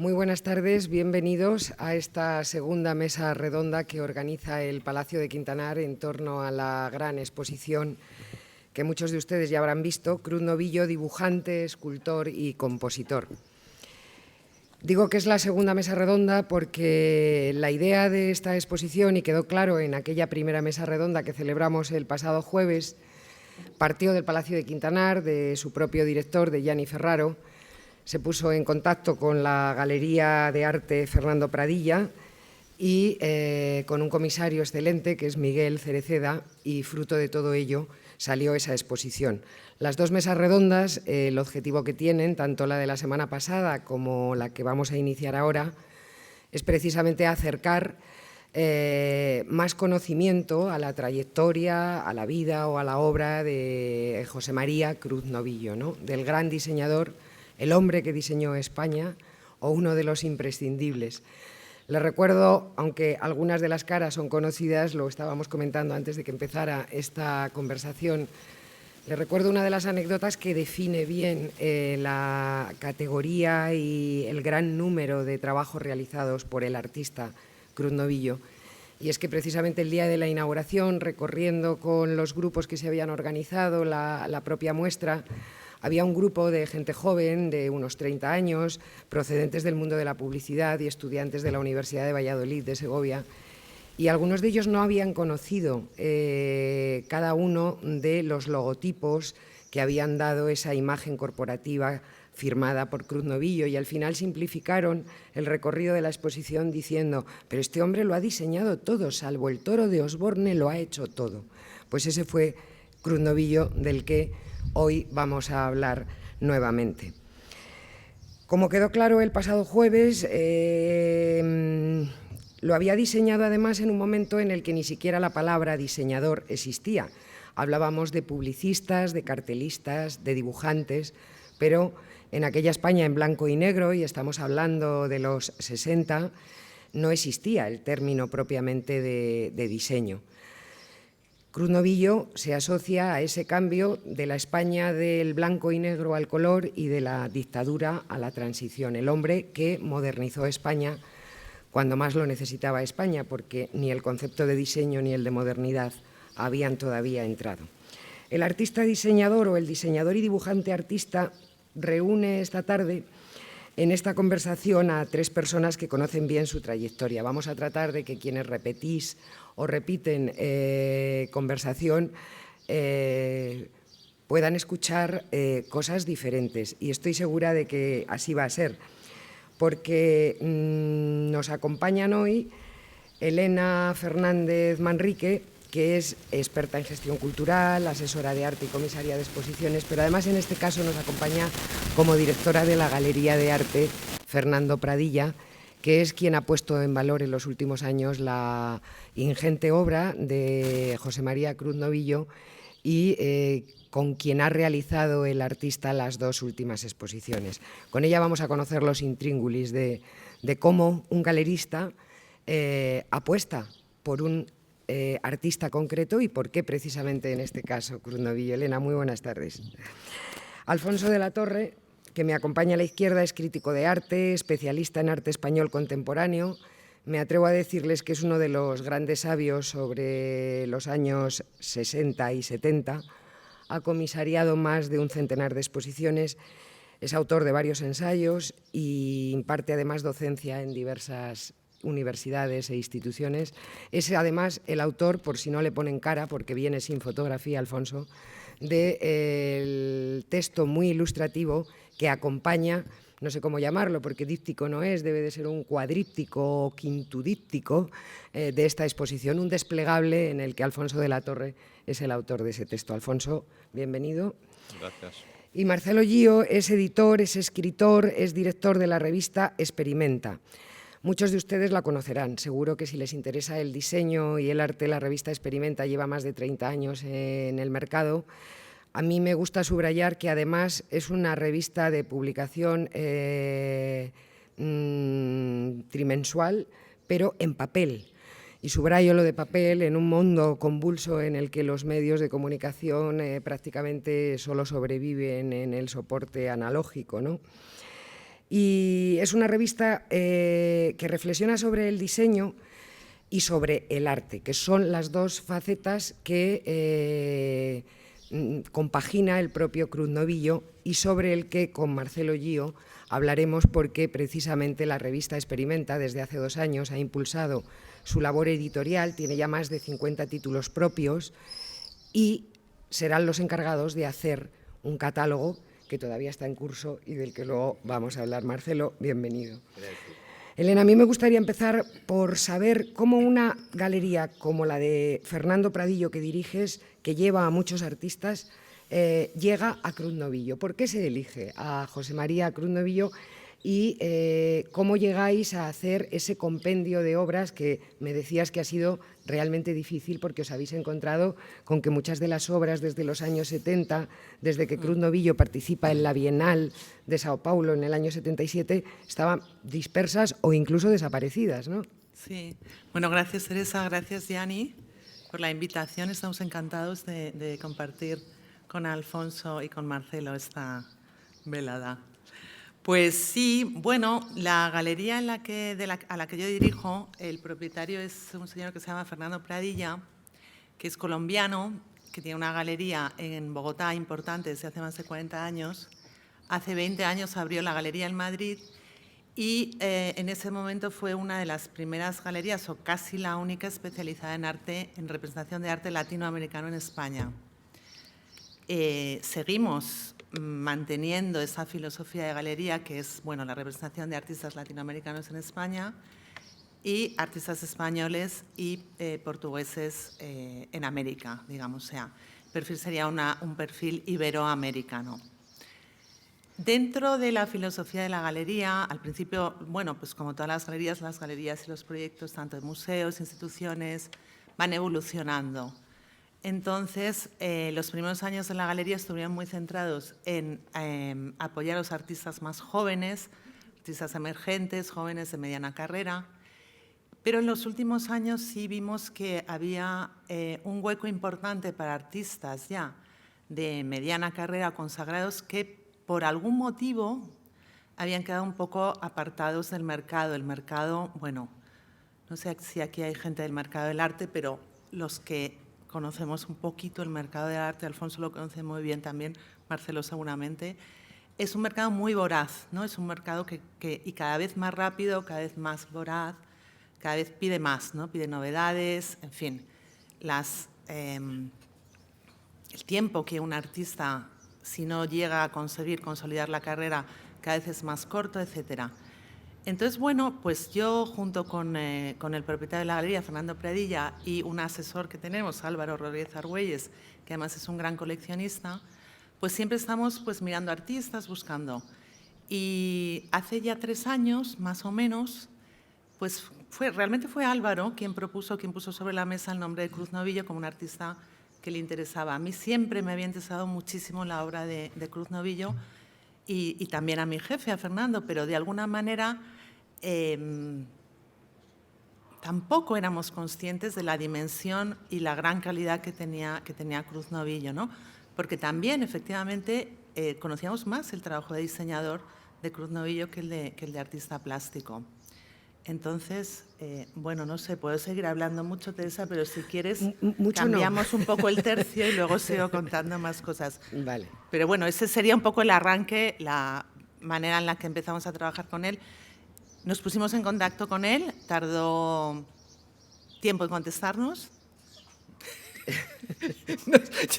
Muy buenas tardes, bienvenidos a esta segunda mesa redonda que organiza el Palacio de Quintanar en torno a la gran exposición que muchos de ustedes ya habrán visto, Cruz Novillo, dibujante, escultor y compositor. Digo que es la segunda mesa redonda porque la idea de esta exposición, y quedó claro en aquella primera mesa redonda que celebramos el pasado jueves, partió del Palacio de Quintanar, de su propio director, de Gianni Ferraro. Se puso en contacto con la Galería de Arte Fernando Pradilla y con un comisario excelente que es Miguel Cereceda, y fruto de todo ello salió esa exposición. Las dos mesas redondas, el objetivo que tienen, tanto la de la semana pasada como la que vamos a iniciar ahora, es precisamente acercar más conocimiento a la trayectoria, a la vida o a la obra de José María Cruz Novillo, ¿no? Del gran diseñador, el hombre que diseñó España o uno de los imprescindibles. Les recuerdo, aunque algunas de las caras son conocidas, lo estábamos comentando antes de que empezara esta conversación, les recuerdo una de las anécdotas que define bien la categoría y el gran número de trabajos realizados por el artista Cruz Novillo. Y es que precisamente el día de la inauguración, recorriendo con los grupos que se habían organizado la propia muestra, había un grupo de gente joven, de unos 30 años, procedentes del mundo de la publicidad y estudiantes de la Universidad de Valladolid, de Segovia, y algunos de ellos no habían conocido cada uno de los logotipos que habían dado esa imagen corporativa firmada por Cruz Novillo, y al final simplificaron el recorrido de la exposición diciendo: pero este hombre lo ha diseñado todo, salvo el toro de Osborne, lo ha hecho todo. Pues ese fue Cruz Novillo, del que hoy vamos a hablar nuevamente. Como quedó claro el pasado jueves, lo había diseñado además en un momento en el que ni siquiera la palabra diseñador existía. Hablábamos de publicistas, de cartelistas, de dibujantes, pero en aquella España en blanco y negro, y estamos hablando de los 60, no existía el término propiamente de diseño. Cruz Novillo se asocia a ese cambio de la España del blanco y negro al color y de la dictadura a la transición. El hombre que modernizó España cuando más lo necesitaba España, porque ni el concepto de diseño ni el de modernidad habían todavía entrado. El artista diseñador o el diseñador y dibujante artista reúne esta tarde en esta conversación a tres personas que conocen bien su trayectoria. Vamos a tratar de que quienes repetís o repiten conversación puedan escuchar cosas diferentes, y estoy segura de que así va a ser, porque nos acompañan hoy Elena Fernández Manrique, que es experta en gestión cultural, asesora de arte y comisaria de exposiciones, pero además en este caso nos acompaña como directora de la Galería de Arte Fernando Pradilla, que es quien ha puesto en valor en los últimos años la ingente obra de José María Cruz Novillo y con quien ha realizado el artista las dos últimas exposiciones. Con ella vamos a conocer los intríngulis de cómo un galerista apuesta por un artista concreto y por qué precisamente en este caso Cruz Novillo. Elena, muy buenas tardes. Alfonso de la Torre, que me acompaña a la izquierda, es crítico de arte, especialista en arte español contemporáneo. Me atrevo a decirles que es uno de los grandes sabios sobre los años 60 y 70. Ha comisariado más de un centenar de exposiciones, es autor de varios ensayos y imparte además docencia en diversas universidades e instituciones. Es además el autor, por si no le ponen cara, porque viene sin fotografía, Alfonso, del texto muy ilustrativo que acompaña, no sé cómo llamarlo, porque díptico no es, debe de ser un cuadríptico o quintudíptico de esta exposición, un desplegable en el que Alfonso de la Torre es el autor de ese texto. Alfonso, bienvenido. Gracias. Y Marcelo Gio es editor, es escritor, es director de la revista Experimenta. Muchos de ustedes la conocerán, seguro que si les interesa el diseño y el arte, la revista Experimenta lleva más de 30 años en el mercado. A mí me gusta subrayar que además es una revista de publicación trimensual, pero en papel. Y subrayo lo de papel en un mundo convulso en el que los medios de comunicación prácticamente solo sobreviven en el soporte analógico, ¿no? Y es una revista que reflexiona sobre el diseño y sobre el arte, que son las dos facetas que compagina el propio Cruz Novillo y sobre el que con Marcelo Gio hablaremos, porque precisamente la revista Experimenta desde hace 2 años ha impulsado su labor editorial, tiene ya más de 50 títulos propios y serán los encargados de hacer un catálogo que todavía está en curso y del que luego vamos a hablar. Marcelo, bienvenido. Gracias. Elena, a mí me gustaría empezar por saber cómo una galería como la de Fernando Pradillo, que diriges, que lleva a muchos artistas, llega a Cruz Novillo. ¿Por qué se elige a José María Cruz Novillo? Y cómo llegáis a hacer ese compendio de obras que me decías que ha sido realmente difícil, porque os habéis encontrado con que muchas de las obras desde los años 70, desde que Cruz Novillo participa en la Bienal de Sao Paulo en el año 77, estaban dispersas o incluso desaparecidas, ¿no? Sí. Bueno, gracias Teresa, gracias Gianni por la invitación. Estamos encantados de compartir con Alfonso y con Marcelo esta velada. Pues sí, bueno, la galería a la que yo dirijo, el propietario es un señor que se llama Fernando Pradilla, que es colombiano, que tiene una galería en Bogotá importante desde hace más de 40 años. Hace 20 años abrió la galería en Madrid y en ese momento fue una de las primeras galerías, o casi la única, especializada en arte, en representación de arte latinoamericano en España. Seguimos manteniendo esa filosofía de galería, que es, bueno, la representación de artistas latinoamericanos en España y artistas españoles y portugueses en América, digamos. O sea, el perfil sería un perfil iberoamericano. Dentro de la filosofía de la galería, al principio, bueno, pues como todas las galerías y los proyectos, tanto de museos, instituciones, van evolucionando. Entonces, los primeros años de la galería estuvieron muy centrados en apoyar a los artistas más jóvenes, artistas emergentes, jóvenes de mediana carrera, pero en los últimos años sí vimos que había un hueco importante para artistas ya de mediana carrera consagrados que por algún motivo habían quedado un poco apartados del mercado. El mercado, bueno, no sé si aquí hay gente del mercado del arte, pero los que conocemos un poquito el mercado del arte, Alfonso lo conoce muy bien también, Marcelo seguramente, es un mercado muy voraz, ¿no? Es un mercado y cada vez más rápido, cada vez más voraz, cada vez pide más, ¿no? Pide novedades, en fin, el tiempo que un artista, si no llega a consolidar la carrera, cada vez es más corto, etcétera. Entonces, bueno, pues yo junto con el propietario de la galería, Fernando Pradilla, y un asesor que tenemos, Álvaro Rodríguez Argüelles, que además es un gran coleccionista, pues siempre estamos pues mirando artistas, buscando. Y hace ya 3 años, más o menos, pues realmente fue Álvaro quien puso sobre la mesa el nombre de Cruz Novillo como un artista que le interesaba. A mí siempre me había interesado muchísimo la obra de Cruz Novillo, y también a mi jefe, a Fernando, pero de alguna manera tampoco éramos conscientes de la dimensión y la gran calidad que tenía Cruz Novillo, ¿no? Porque también, efectivamente, conocíamos más el trabajo de diseñador de Cruz Novillo que el de artista plástico. Entonces, bueno, no sé, puedo seguir hablando mucho, Teresa, pero si quieres cambiamos un poco el tercio y luego sigo contando más cosas. Vale. Pero bueno, ese sería un poco el arranque, la manera en la que empezamos a trabajar con él. Nos pusimos en contacto con él, tardó tiempo en contestarnos.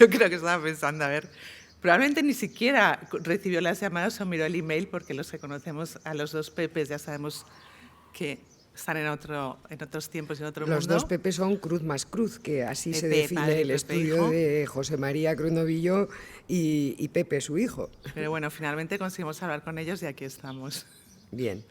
Yo creo que estaba pensando, a ver, probablemente ni siquiera recibió las llamadas o miró el email, porque los que conocemos a los dos Pepes ya sabemos que están en otros tiempos y en otro mundo. Los dos Pepe son Cruz más Cruz, que así se define el estudio de José María Cruz Novillo y Pepe, su hijo. Pero bueno, finalmente conseguimos hablar con ellos y aquí estamos. Bien.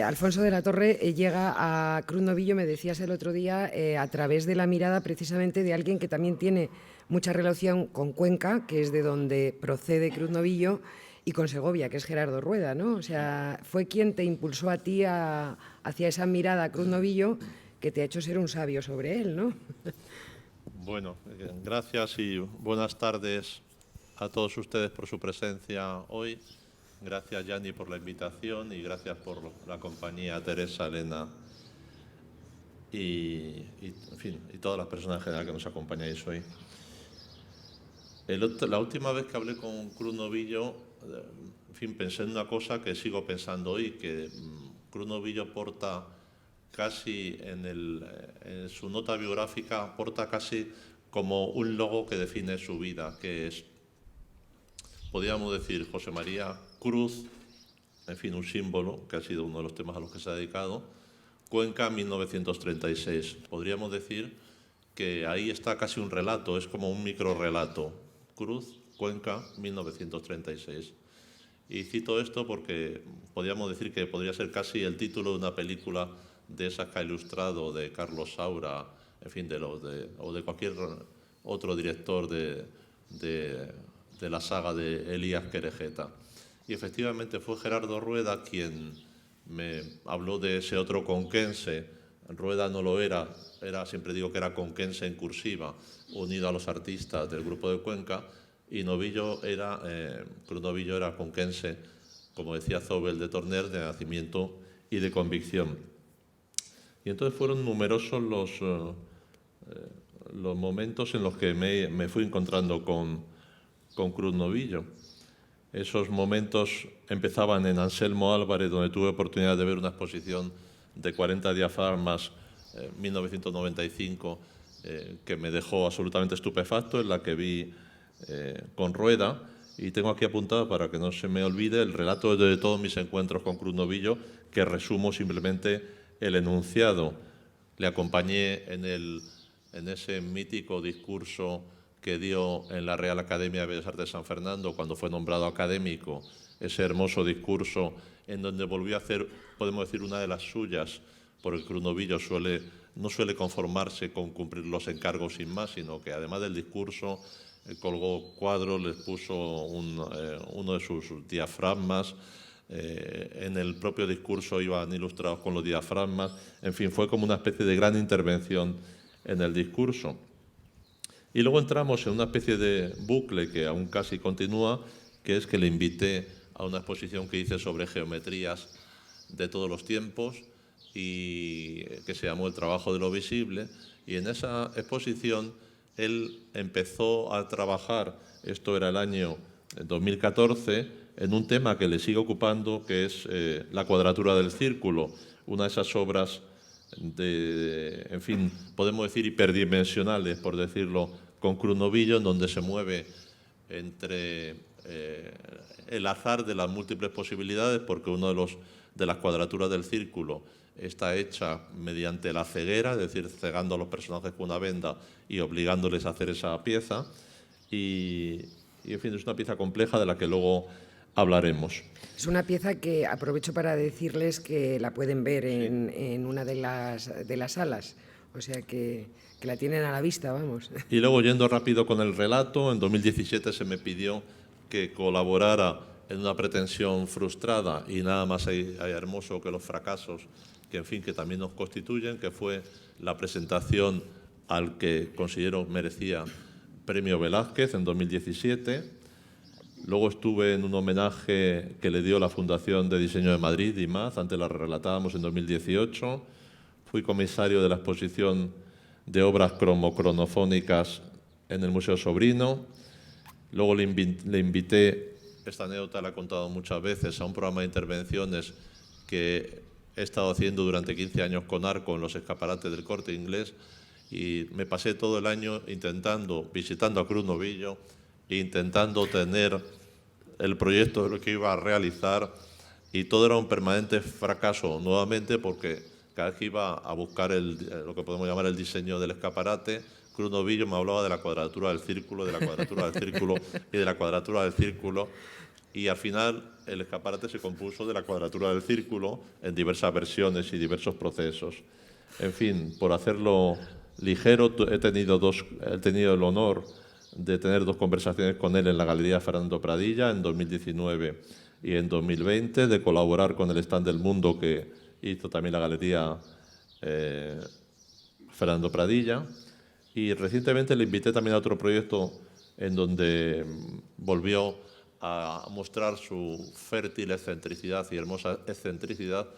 Alfonso de la Torre llega a Cruz Novillo, me decías el otro día, a través de la mirada precisamente de alguien que también tiene mucha relación con Cuenca, que es de donde procede Cruz Novillo, y con Segovia, que es Gerardo Rueda, ¿no? O sea, fue quien te impulsó a ti hacia esa mirada a Cruz Novillo que te ha hecho ser un sabio sobre él, ¿no? Bueno, gracias y buenas tardes a todos ustedes por su presencia hoy. Gracias, Yanni, por la invitación y gracias por la compañía, Teresa, Elena en fin, y todas las personas en general que nos acompañáis hoy. La última vez que hablé con Cruz Novillo, en fin, pensé en una cosa que sigo pensando hoy, que Cruz Novillo porta casi en su nota biográfica, porta casi como un logo que define su vida, que es, podríamos decir, José María Cruz, en fin, un símbolo, que ha sido uno de los temas a los que se ha dedicado, Cuenca 1936. Podríamos decir que ahí está casi un relato, es como un microrrelato. Cruz, Cuenca 1936. Y cito esto porque podríamos decir que podría ser casi el título de una película de esas que ha ilustrado de Carlos Saura, en fin, o de cualquier otro director de la saga de Elías Querejeta. Y efectivamente fue Gerardo Rueda quien me habló de ese otro conquense. Rueda no lo era, siempre digo que era conquense en cursiva, unido a los artistas del grupo de Cuenca, y Cruz Novillo era conquense, como decía Zobel de Torner, de nacimiento y de convicción. Y entonces fueron numerosos los momentos en los que me fui encontrando con Cruz Novillo. Esos momentos empezaban en Anselmo Álvarez, donde tuve oportunidad de ver una exposición de 40 diafragmas, 1995, que me dejó absolutamente estupefacto, en la que vi con Rueda, y tengo aquí apuntado, para que no se me olvide, el relato de todos mis encuentros con Cruz Novillo, que resumo simplemente el enunciado. Le acompañé en ese mítico discurso que dio en la Real Academia de Bellas Artes de San Fernando cuando fue nombrado académico, ese hermoso discurso en donde volvió a hacer, podemos decir, una de las suyas, porque Cruz Novillo no suele conformarse con cumplir los encargos sin más, sino que además del discurso colgó cuadros, les puso uno de sus diafragmas, en el propio discurso iban ilustrados con los diafragmas, en fin, fue como una especie de gran intervención en el discurso. Y luego entramos en una especie de bucle que aún casi continúa, que es que le invité a una exposición que hice sobre geometrías de todos los tiempos y que se llamó El trabajo de lo visible. Y en esa exposición él empezó a trabajar, esto era el año 2014, en un tema que le sigue ocupando, que es la cuadratura del círculo, una de esas obras en fin, podemos decir hiperdimensionales, por decirlo, con Cruz Novillo, en donde se mueve entre el azar de las múltiples posibilidades, porque una de las cuadraturas del círculo está hecha mediante la ceguera, es decir, cegando a los personajes con una venda y obligándoles a hacer esa pieza. Y en fin, es una pieza compleja de la que luego hablaremos. Es una pieza que aprovecho para decirles que la pueden ver en una de las salas, o sea que la tienen a la vista, vamos. Y luego, yendo rápido con el relato, en 2017 se me pidió que colaborara en una pretensión frustrada y nada más hay hermoso que los fracasos, que en fin, que también nos constituyen, que fue la presentación al que considero merecía Premio Velázquez en 2017. Luego estuve en un homenaje que le dio la Fundación de Diseño de Madrid, IMAD, antes la relatábamos en 2018. Fui comisario de la exposición de obras cronofónicas en el Museo Sobrino. Luego le invité, esta anécdota la he contado muchas veces, a un programa de intervenciones que he estado haciendo durante 15 años con Arco en los escaparates del Corte Inglés, y me pasé todo el año visitando a Cruz Novillo e intentando tener el proyecto de lo que iba a realizar, y todo era un permanente fracaso nuevamente, porque cada vez que iba a buscar lo que podemos llamar el diseño del escaparate, Cruz Novillo me hablaba de la cuadratura del círculo, de la cuadratura del círculo y de la cuadratura del círculo, y al final el escaparate se compuso de la cuadratura del círculo en diversas versiones y diversos procesos. En fin, por hacerlo ligero, he tenido el honor de tener 2 conversaciones con él en la Galería Fernando Pradilla en 2019 y en 2020, de colaborar con el Stand del Mundo que hizo también la Galería Fernando Pradilla. Y recientemente le invité también a otro proyecto en donde volvió a mostrar su fértil excentricidad y hermosa excentricidad,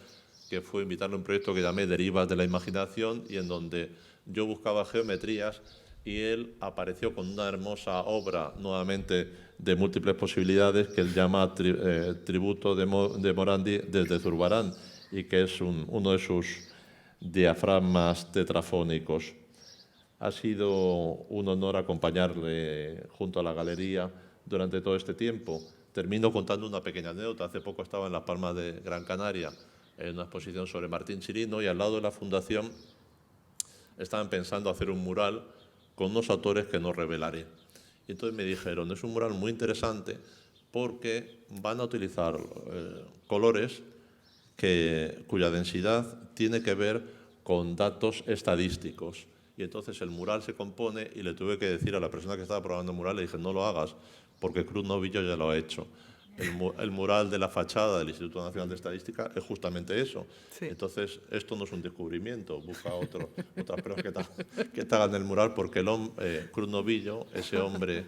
que fue invitarle a un proyecto que llamé Derivas de la Imaginación, y en donde yo buscaba geometrías y él apareció con una hermosa obra, nuevamente de múltiples posibilidades, que él llama Tributo de Morandi desde Zurbarán, y que es uno de sus diafragmas tetrafónicos. Ha sido un honor acompañarle junto a la galería durante todo este tiempo. Termino contando una pequeña anécdota. Hace poco estaba en Las Palmas de Gran Canaria en una exposición sobre Martín Chirino, y al lado de la fundación estaban pensando hacer un mural con unos autores que no revelaré. Y entonces me dijeron, es un mural muy interesante porque van a utilizar colores cuya densidad tiene que ver con datos estadísticos. Y entonces el mural se compone, y le tuve que decir a la persona que estaba probando el mural, le dije, no lo hagas, porque Cruz Novillo ya lo ha hecho. El mural de la fachada del Instituto Nacional de Estadística es justamente eso. Sí. Entonces, esto no es un descubrimiento, busca otras personas que te hagan el mural, porque Cruz Novillo, ese hombre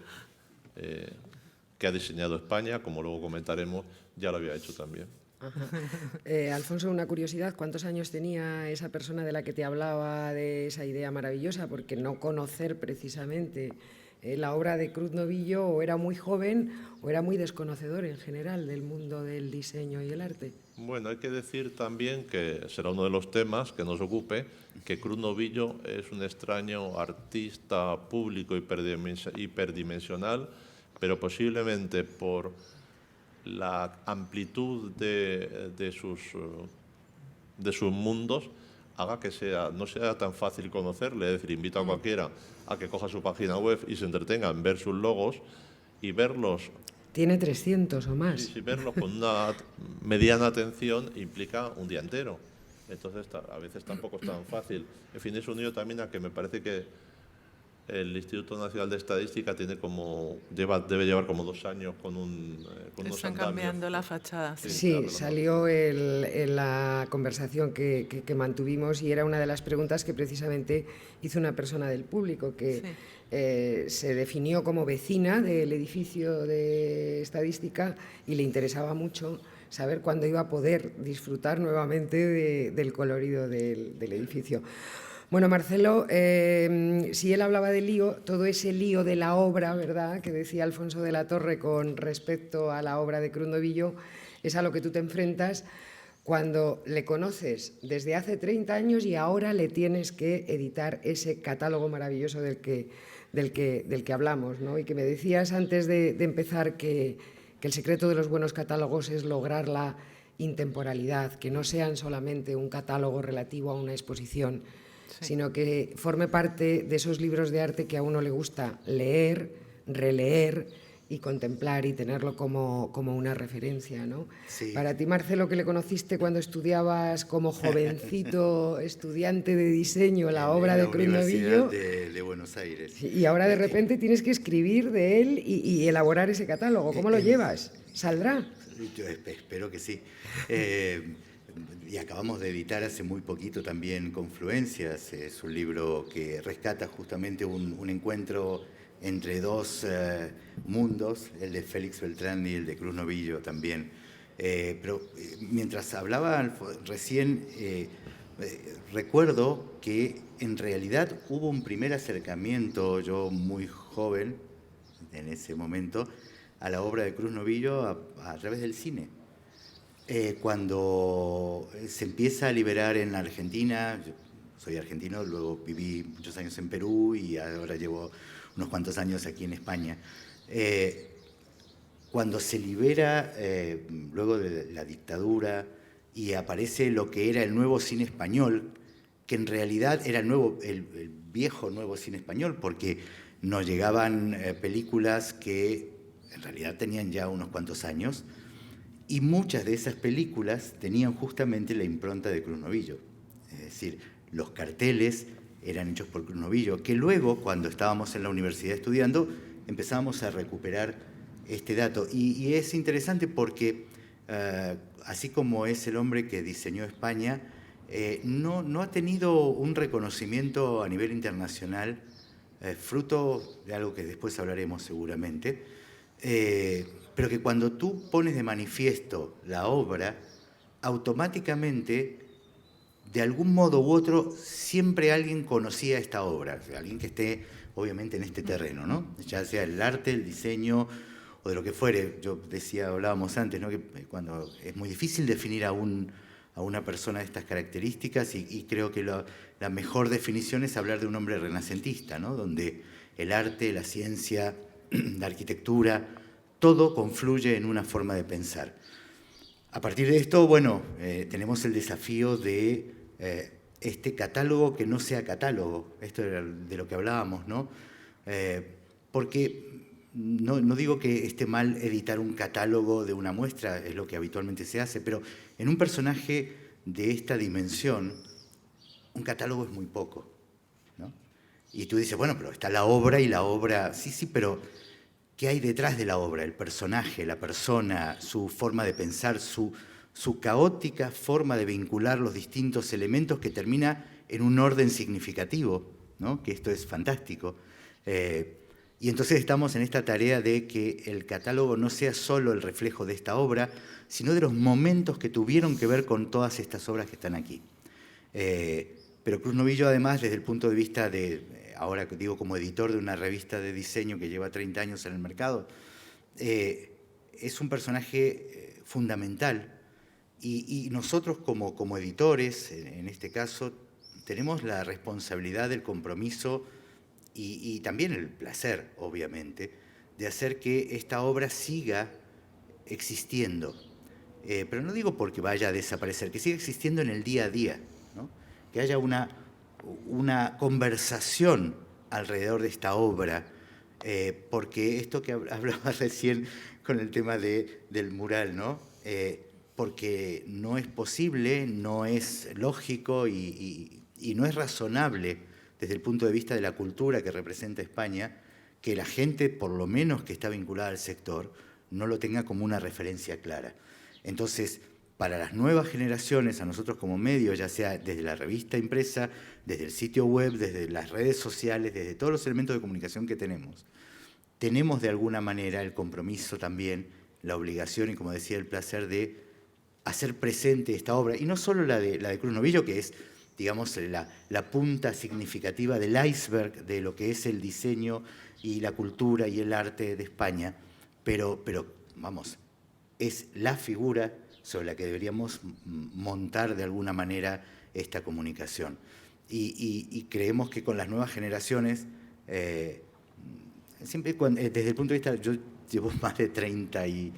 que ha diseñado España, como luego comentaremos, ya lo había hecho también. Alfonso, una curiosidad, ¿cuántos años tenía esa persona de la que te hablaba de esa idea maravillosa? Porque no conocer precisamente la obra de Cruz Novillo, o era muy joven o era muy desconocedor en general del mundo del diseño y el arte. Bueno, hay que decir también, que será uno de los temas que nos ocupe, que Cruz Novillo es un extraño artista público hiperdimensional, pero posiblemente por la amplitud de sus mundos haga que no sea tan fácil conocerle. Es decir, invito a cualquiera a que coja su página web y se entretenga en ver sus logos y verlos. Tiene 300 o más. Sí, verlos con una mediana atención implica un día entero. Entonces, a veces tampoco es tan fácil. En fin, eso unido también a que me parece que el Instituto Nacional de Estadística debe llevar como 2 años con unos Están andamios. cambiando la fachada. Sí, claro, salió en la conversación que mantuvimos, y era una de las preguntas que precisamente hizo una persona del público que se definió como vecina del edificio de Estadística, y le interesaba mucho saber cuándo iba a poder disfrutar nuevamente del colorido del edificio. Bueno, Marcelo, si él hablaba de lío, todo ese lío de la obra, ¿verdad?, que decía Alfonso de la Torre con respecto a la obra de Cruz Novillo, es a lo que tú te enfrentas cuando le conoces desde hace 30 años y ahora le tienes que editar ese catálogo maravilloso del que hablamos, ¿no? Y que me decías antes de empezar que el secreto de los buenos catálogos es lograr la intemporalidad, que no sean solamente un catálogo relativo a una exposición, sino que forme parte de esos libros de arte que a uno le gusta leer, releer y contemplar y tenerlo como una referencia, ¿no? Sí. Para ti, Marcelo, que le conociste cuando estudiabas como jovencito estudiante de diseño la obra de Cruz Novillo, de Buenos Aires. y ahora de repente tienes que escribir de él y elaborar ese catálogo. ¿Cómo lo llevas? ¿Saldrá? Yo espero que sí. Y acabamos de editar hace muy poquito también Confluencias. Es un libro que rescata justamente un encuentro entre dos mundos, el de Félix Beltrán y el de Cruz Novillo también. Pero mientras hablaba recién, recuerdo que en realidad hubo un primer acercamiento, yo muy joven en ese momento, a la obra de Cruz Novillo a través del cine. Cuando se empieza a liberar en Argentina, yo soy argentino, luego viví muchos años en Perú y ahora llevo unos cuantos años aquí en España. Cuando se libera, luego de la dictadura, y aparece lo que era el nuevo cine español, que en realidad era el viejo nuevo cine español, porque nos llegaban películas que en realidad tenían ya unos cuantos años, y muchas de esas películas tenían justamente la impronta de Cruz Novillo. Es decir, los carteles eran hechos por Cruz Novillo, que luego, cuando estábamos en la universidad estudiando, empezamos a recuperar este dato. Y es interesante porque, así como es el hombre que diseñó España, no ha tenido un reconocimiento a nivel internacional, fruto de algo que después hablaremos seguramente, pero que cuando tú pones de manifiesto la obra, automáticamente, de algún modo u otro, siempre alguien conocía esta obra, o sea, alguien que esté obviamente en este terreno, ¿no? Ya sea el arte, el diseño o de lo que fuere. Yo decía, hablábamos antes, ¿no? Que cuando es muy difícil definir a una persona de estas características y creo que la mejor definición es hablar de un hombre renacentista, ¿no? Donde el arte, la ciencia, la arquitectura, todo confluye en una forma de pensar. A partir de esto, bueno, tenemos el desafío de este catálogo que no sea catálogo, esto era de lo que hablábamos, ¿no? Porque no digo que esté mal editar un catálogo de una muestra, es lo que habitualmente se hace, pero en un personaje de esta dimensión, un catálogo es muy poco, ¿no? Y tú dices, bueno, pero está la obra y la obra, sí, pero ¿qué hay detrás de la obra? El personaje, la persona, su forma de pensar, su caótica forma de vincular los distintos elementos que termina en un orden significativo, ¿no? Que esto es fantástico. Y entonces estamos en esta tarea de que el catálogo no sea solo el reflejo de esta obra, sino de los momentos que tuvieron que ver con todas estas obras que están aquí. Pero Cruz Novillo, además, desde el punto de vista de, ahora digo como editor de una revista de diseño que lleva 30 años en el mercado, es un personaje fundamental y nosotros como editores, en este caso, tenemos la responsabilidad, el compromiso y también el placer, obviamente, de hacer que esta obra siga existiendo. Pero no digo porque vaya a desaparecer, que siga existiendo en el día a día, ¿no? Que haya una conversación alrededor de esta obra, porque esto que hablaba recién con el tema del mural, ¿no? Porque no es posible, no es lógico y no es razonable desde el punto de vista de la cultura que representa España, que la gente, por lo menos que está vinculada al sector, no lo tenga como una referencia clara. Entonces, para las nuevas generaciones, a nosotros como medios, ya sea desde la revista impresa, desde el sitio web, desde las redes sociales, desde todos los elementos de comunicación que tenemos de alguna manera el compromiso también, la obligación y, como decía, el placer de hacer presente esta obra. Y no solo la de Cruz Novillo, que es, digamos, la punta significativa del iceberg de lo que es el diseño y la cultura y el arte de España, pero vamos, es la figura sobre la que deberíamos montar de alguna manera esta comunicación. Y creemos que con las nuevas generaciones, siempre desde el punto de vista, yo llevo más de 30 y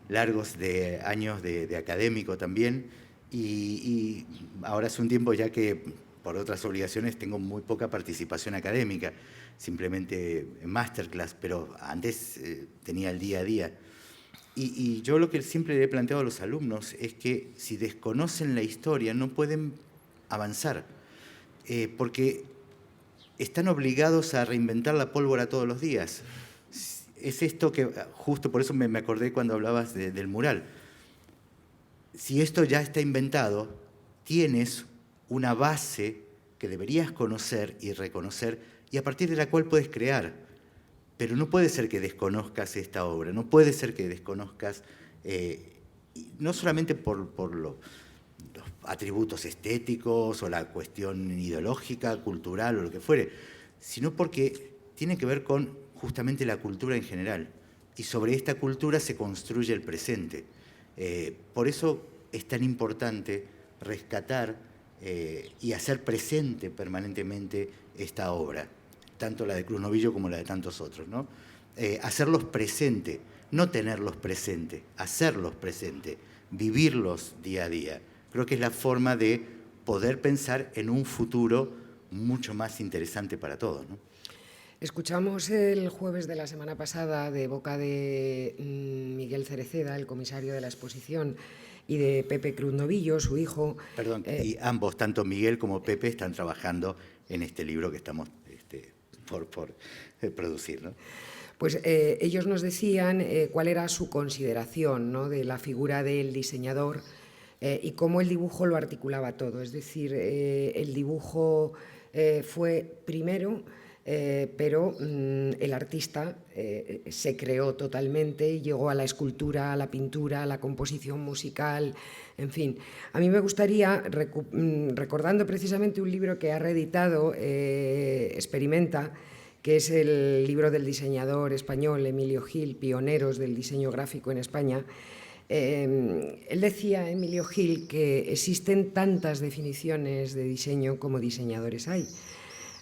largos años de académico también, y ahora hace un tiempo ya que por otras obligaciones tengo muy poca participación académica, simplemente en masterclass, pero antes tenía el día a día. Y yo lo que siempre le he planteado a los alumnos es que si desconocen la historia no pueden avanzar, porque están obligados a reinventar la pólvora todos los días. Es esto que, justo por eso me acordé cuando hablabas del mural. Si esto ya está inventado, tienes una base que deberías conocer y reconocer y a partir de la cual puedes crear. Pero no puede ser que desconozcas esta obra, no puede ser que desconozcas, no solamente por los atributos estéticos o la cuestión ideológica, cultural o lo que fuere, sino porque tiene que ver con justamente la cultura en general. Y sobre esta cultura se construye el presente. Por eso es tan importante rescatar y hacer presente permanentemente esta obra, tanto la de Cruz Novillo como la de tantos otros, ¿no? Hacerlos presente, no tenerlos presente, hacerlos presente, vivirlos día a día. Creo que es la forma de poder pensar en un futuro mucho más interesante para todos, ¿no? Escuchamos el jueves de la semana pasada de boca de Miguel Cereceda, el comisario de la exposición, y de Pepe Cruz Novillo, su hijo. Perdón, y ambos, tanto Miguel como Pepe, están trabajando en este libro que estamos por producir, ¿no? Pues ellos nos decían cuál era su consideración, ¿no?, de la figura del diseñador y cómo el dibujo lo articulaba todo. Es decir, el dibujo fue primero pero el artista se creó totalmente y llegó a la escultura, a la pintura, a la composición musical, en fin. A mí me gustaría, recordando precisamente un libro que ha reeditado Experimenta, que es el libro del diseñador español Emilio Gil, Pioneros del diseño gráfico en España. Él decía, Emilio Gil, que existen tantas definiciones de diseño como diseñadores hay.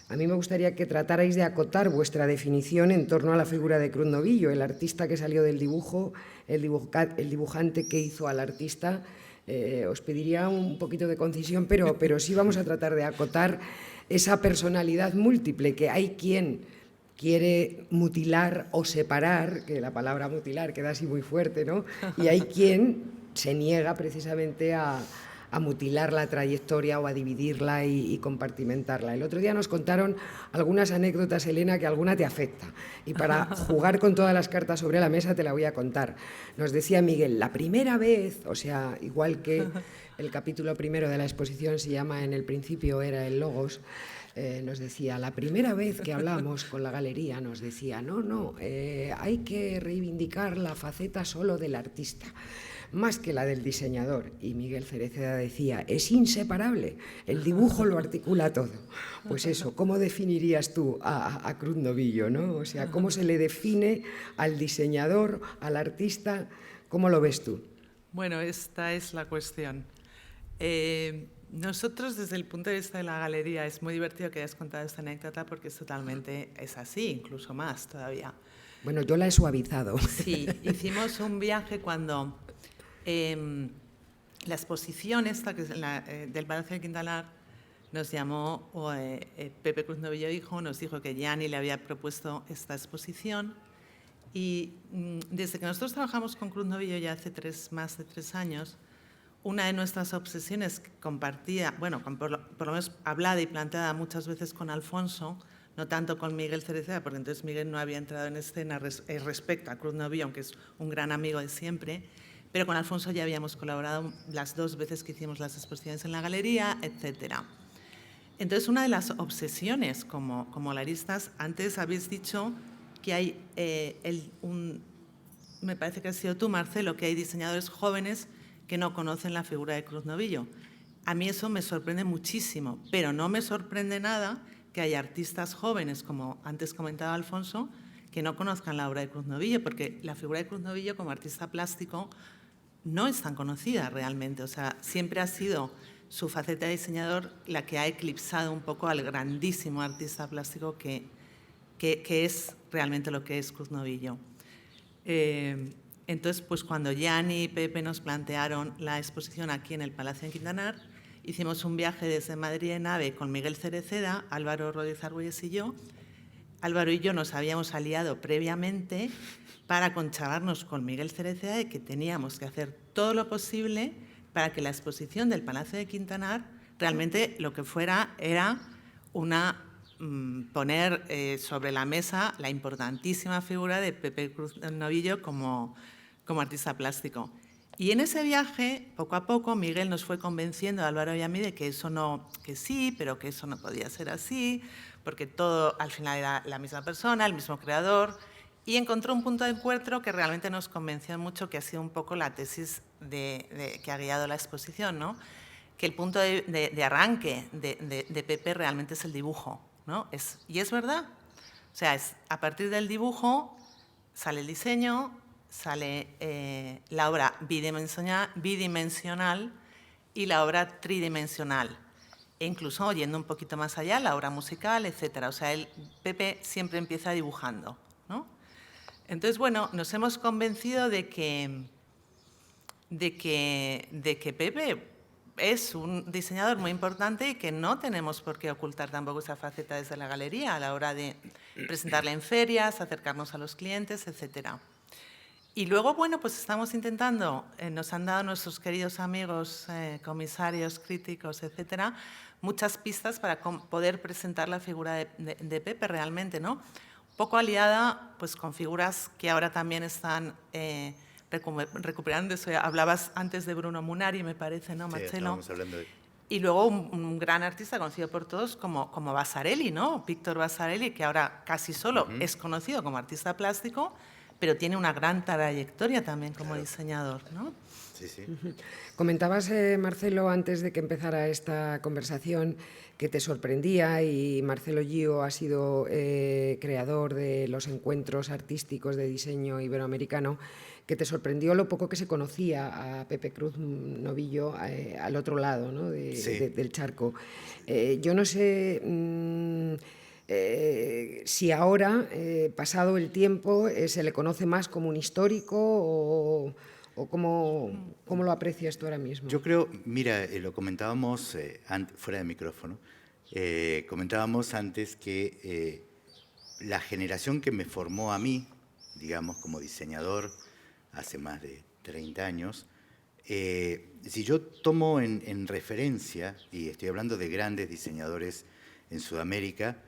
A mí me gustaría que tratarais de acotar vuestra definición en torno a la figura de Cruz Novillo, el artista que salió del dibujo, el dibujante que hizo al artista. Os pediría un poquito de concisión, pero sí vamos a tratar de acotar esa personalidad múltiple, que hay quien quiere mutilar o separar, que la palabra mutilar queda así muy fuerte, ¿no? Y hay quien se niega precisamente a mutilar la trayectoria o a dividirla y compartimentarla. El otro día nos contaron algunas anécdotas, Elena, que alguna te afecta. Y para jugar con todas las cartas sobre la mesa te la voy a contar. Nos decía Miguel, la primera vez, o sea, igual que el capítulo primero de la exposición se llama En el principio era el Logos, nos decía, la primera vez que hablamos con la galería nos decía, no, hay que reivindicar la faceta solo del artista, más que la del diseñador. Y Miguel Cereceda decía, es inseparable, el dibujo lo articula todo. Pues eso, ¿cómo definirías tú a Cruz Novillo, ¿no? O sea, ¿cómo se le define al diseñador, al artista? ¿Cómo lo ves tú? Bueno, esta es la cuestión. Nosotros, desde el punto de vista de la galería, es muy divertido que hayas contado esta anécdota porque es así, incluso más todavía. Bueno, yo la he suavizado. Sí, hicimos un viaje cuando la exposición esta, que es del Palacio de Quintanar, nos llamó Pepe Cruz Novillo hijo, nos dijo que Gianni le había propuesto esta exposición y desde que nosotros trabajamos con Cruz Novillo ya hace más de 3 años, una de nuestras obsesiones que compartía, bueno, por lo menos hablada y planteada muchas veces con Alfonso, no tanto con Miguel Cereceda, porque entonces Miguel no había entrado en escena respecto a Cruz Novillo, aunque es un gran amigo de siempre, pero con Alfonso ya habíamos colaborado las 2 veces que hicimos las exposiciones en la galería, etc. Entonces, una de las obsesiones como galeristas, antes habéis dicho que hay, me parece que has sido tú, Marcelo, que hay diseñadores jóvenes que no conocen la figura de Cruz Novillo. A mí eso me sorprende muchísimo, pero no me sorprende nada que haya artistas jóvenes, como antes comentaba Alfonso, que no conozcan la obra de Cruz Novillo, porque la figura de Cruz Novillo como artista plástico no es tan conocida realmente. O sea, siempre ha sido su faceta de diseñador la que ha eclipsado un poco al grandísimo artista plástico que es realmente lo que es Cruz Novillo. Entonces, pues cuando Gianni y Pepe nos plantearon la exposición aquí en el Palacio de Quintanar, hicimos un viaje desde Madrid en AVE con Miguel Cereceda, Álvaro Rodríguez Argüelles y yo. Álvaro y yo nos habíamos aliado previamente para conchavarnos con Miguel Cereceda de que teníamos que hacer todo lo posible para que la exposición del Palacio de Quintanar realmente lo que fuera era poner sobre la mesa la importantísima figura de Pepe Cruz Novillo como artista plástico. Y en ese viaje, poco a poco, Miguel nos fue convenciendo a Álvaro y a mí de que eso no, que sí, pero que eso no podía ser así, porque todo al final era la misma persona, el mismo creador, y encontró un punto de encuentro que realmente nos convenció mucho, que ha sido un poco la tesis que ha guiado la exposición, ¿no? Que el punto de arranque de Pepe realmente es el dibujo, ¿no? Y es verdad. O sea, a partir del dibujo sale el diseño, sale la obra bidimensional y la obra tridimensional. E incluso, yendo un poquito más allá, la obra musical, etc. O sea, Pepe siempre empieza dibujando, ¿no? Entonces, bueno, nos hemos convencido de que Pepe es un diseñador muy importante y que no tenemos por qué ocultar tampoco esa faceta desde la galería a la hora de presentarla en ferias, acercarnos a los clientes, etc. Y luego, bueno, pues estamos intentando, nos han dado nuestros queridos amigos, comisarios, críticos, etcétera, muchas pistas para poder presentar la figura de Pepe realmente, ¿no? Un poco aliada pues, con figuras que ahora también están recuperando eso. Hablabas antes de Bruno Munari, me parece, ¿no, Marcelo? Sí, estábamos hablando de... Y luego un gran artista conocido por todos como Vasarely, ¿no? Víctor Vasarely, que ahora casi solo es conocido como artista plástico, pero tiene una gran trayectoria también como diseñador, ¿no? Sí, sí. Comentabas, Marcelo, antes de que empezara esta conversación, que te sorprendía, y Marcelo Gio ha sido creador de los encuentros artísticos de diseño iberoamericano, que te sorprendió lo poco que se conocía a Pepe Cruz Novillo al otro lado, ¿no? Sí. Del charco. Yo no sé si ahora, pasado el tiempo, se le conoce más como un histórico o cómo lo aprecias tú ahora mismo. Yo creo, mira, lo comentábamos fuera de micrófono, comentábamos antes que la generación que me formó a mí, digamos, como diseñador hace más de 30 años, si yo tomo en referencia, y estoy hablando de grandes diseñadores en Sudamérica,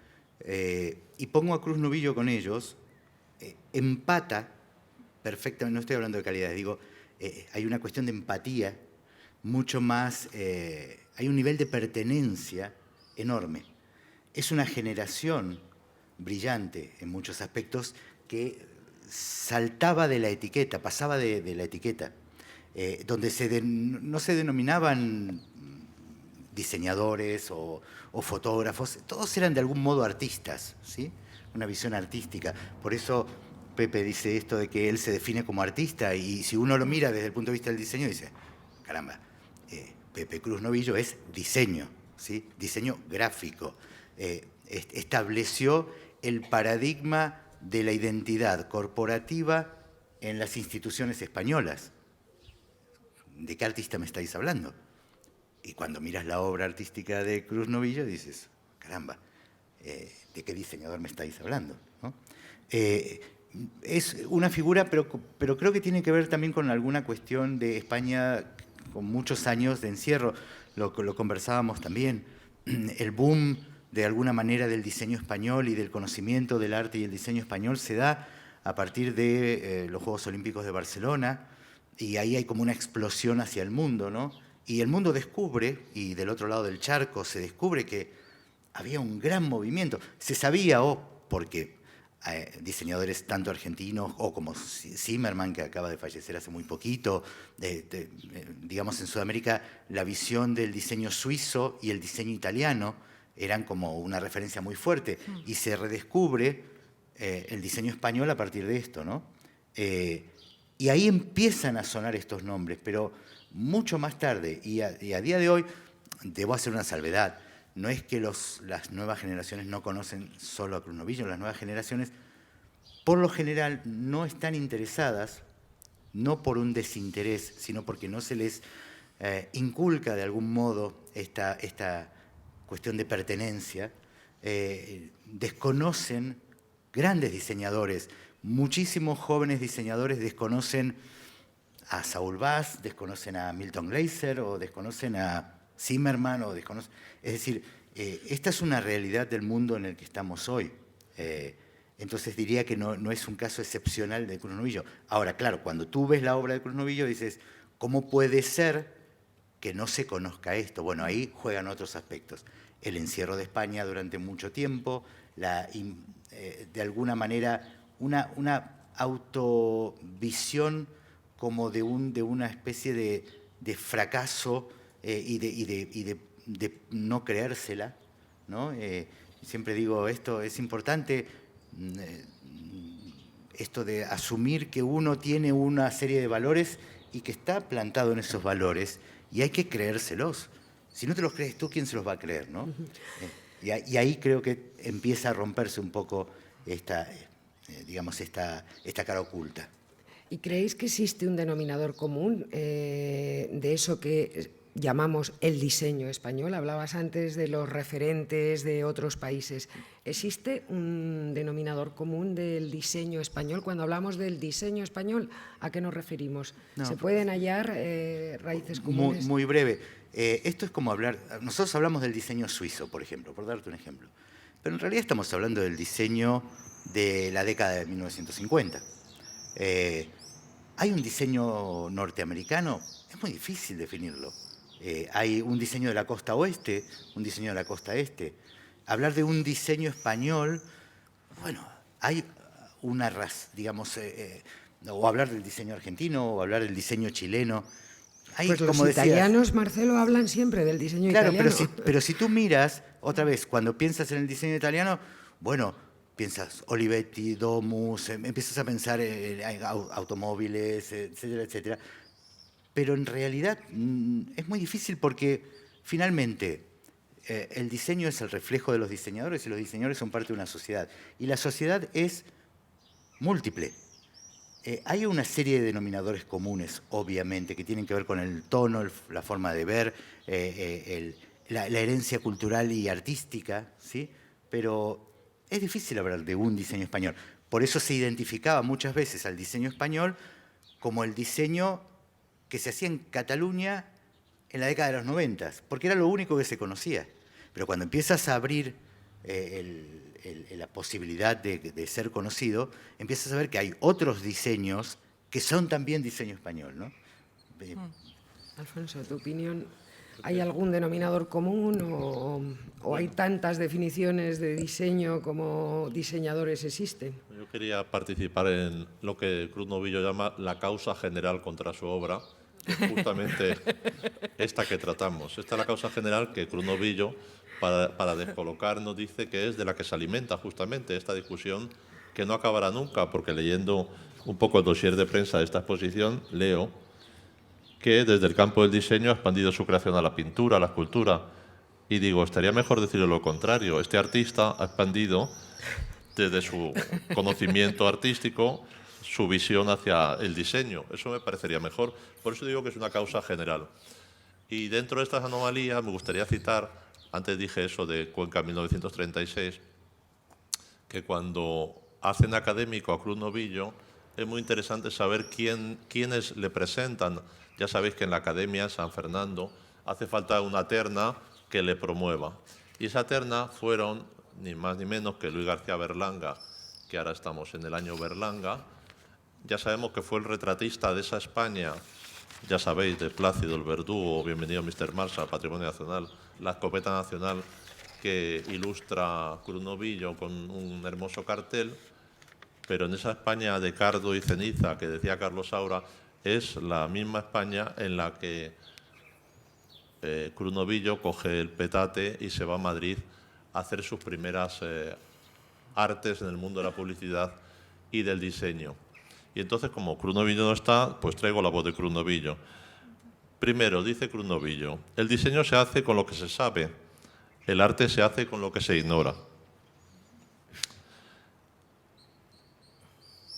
y pongo a Cruz Novillo con ellos, empata perfectamente, no estoy hablando de calidad, digo, hay una cuestión de empatía mucho más, hay un nivel de pertenencia enorme. Es una generación brillante en muchos aspectos que saltaba de la etiqueta, pasaba de la etiqueta, donde no se denominaban diseñadores o fotógrafos, todos eran de algún modo artistas, ¿sí? Una visión artística. Por eso Pepe dice esto de que él se define como artista, y si uno lo mira desde el punto de vista del diseño, dice, caramba, Pepe Cruz Novillo es diseño, ¿sí? Diseño gráfico. Estableció el paradigma de la identidad corporativa en las instituciones españolas. ¿De qué artista me estáis hablando? Y cuando miras la obra artística de Cruz Novillo dices, caramba, ¿de qué diseñador me estáis hablando? ¿No? Es una figura, pero creo que tiene que ver también con alguna cuestión de España con muchos años de encierro. Lo conversábamos también. El boom, de alguna manera, del diseño español y del conocimiento del arte y el diseño español se da a partir de los Juegos Olímpicos de Barcelona, y ahí hay como una explosión hacia el mundo, ¿no? Y el mundo descubre, y del otro lado del charco se descubre que había un gran movimiento. Se sabía, porque diseñadores tanto argentinos o como Zimmerman, que acaba de fallecer hace muy poquito, digamos en Sudamérica, la visión del diseño suizo y el diseño italiano eran como una referencia muy fuerte, y se redescubre el diseño español a partir de esto, ¿no? Y ahí empiezan a sonar estos nombres, pero mucho más tarde, y a día de hoy, debo hacer una salvedad. No es que las nuevas generaciones no conocen solo a Cruz Novillo, las nuevas generaciones, por lo general, no están interesadas, no por un desinterés, sino porque no se les inculca de algún modo esta cuestión de pertenencia. Desconocen grandes diseñadores, muchísimos jóvenes diseñadores desconocen a Saul Bass, desconocen a Milton Glaser o desconocen a Zimmerman, es decir, esta es una realidad del mundo en el que estamos hoy. Entonces diría que no es un caso excepcional de Cruz Novillo. Ahora, claro, cuando tú ves la obra de Cruz Novillo dices, ¿cómo puede ser que no se conozca esto? Bueno, ahí juegan otros aspectos. El encierro de España durante mucho tiempo, de alguna manera una autovisión como de una especie de fracaso y de no creérsela, ¿no? Siempre digo, esto es importante, esto de asumir que uno tiene una serie de valores y que está plantado en esos valores, y hay que creérselos. Si no te los crees tú, ¿quién se los va a creer, no? Y ahí creo que empieza a romperse un poco esta cara oculta. ¿Y creéis que existe un denominador común de eso que llamamos el diseño español? Hablabas antes de los referentes de otros países. ¿Existe un denominador común del diseño español? Cuando hablamos del diseño español, ¿a qué nos referimos? No, ¿Se pueden hallar raíces comunes? Muy breve. Esto es como hablar... Nosotros hablamos del diseño suizo, por ejemplo, por darte un ejemplo. Pero en realidad estamos hablando del diseño de la década de 1950. ¿Hay un diseño norteamericano? Es muy difícil definirlo. hay un diseño de la costa oeste, un diseño de la costa este. Hablar de un diseño español, bueno, hay una raza, digamos, o hablar del diseño argentino, o hablar del diseño chileno. Hay, pues los como decías, italianos, Marcelo, hablan siempre del diseño claro, italiano. pero si tú miras, otra vez, cuando piensas en el diseño italiano, bueno, piensas Olivetti, Domus, empiezas a pensar en automóviles, etcétera, etcétera. Pero en realidad es muy difícil porque finalmente el diseño es el reflejo de los diseñadores y los diseñadores son parte de una sociedad. Y la sociedad es múltiple. Hay una serie de denominadores comunes, obviamente, que tienen que ver con el tono, la forma de ver, la herencia cultural y artística, ¿sí? Pero es difícil hablar de un diseño español. Por eso se identificaba muchas veces al diseño español como el diseño que se hacía en Cataluña en la década de los 90, porque era lo único que se conocía. Pero cuando empiezas a abrir la posibilidad de ser conocido, empiezas a ver que hay otros diseños que son también diseño español, ¿no? Alfonso, ¿tu opinión? ¿Hay algún denominador común o hay tantas definiciones de diseño como diseñadores existen? Yo quería participar en lo que Cruz Novillo llama la causa general contra su obra, que es justamente esta que tratamos. Esta es la causa general que Cruz Novillo, para descolocarnos, dice que es de la que se alimenta justamente esta discusión que no acabará nunca, porque leyendo un poco el dossier de prensa de esta exposición, leo que desde el campo del diseño ha expandido su creación a la pintura, a la escultura. Y digo, estaría mejor decirlo lo contrario. Este artista ha expandido desde su conocimiento artístico su visión hacia el diseño. Eso me parecería mejor. Por eso digo que es una causa general. Y dentro de estas anomalías me gustaría citar, antes dije eso de Cuenca 1936, que cuando hacen académico a Cruz Novillo es muy interesante saber quiénes le presentan. Ya sabéis que en la Academia en San Fernando hace falta una terna que le promueva. Y esa terna fueron ni más ni menos que Luis García Berlanga, que ahora estamos en el año Berlanga. Ya sabemos que fue el retratista de esa España, ya sabéis, de Plácido, el Verdugo, Bienvenido Mr. Marshall, Patrimonio Nacional, la escopeta nacional que ilustra Cruz Novillo con un hermoso cartel. Pero en esa España de cardo y ceniza que decía Carlos Saura, es la misma España en la que Cruz Novillo coge el petate y se va a Madrid a hacer sus primeras artes en el mundo de la publicidad y del diseño. Y entonces, como Cruz Novillo no está, pues traigo la voz de Cruz Novillo. Primero, dice Cruz Novillo, el diseño se hace con lo que se sabe, el arte se hace con lo que se ignora.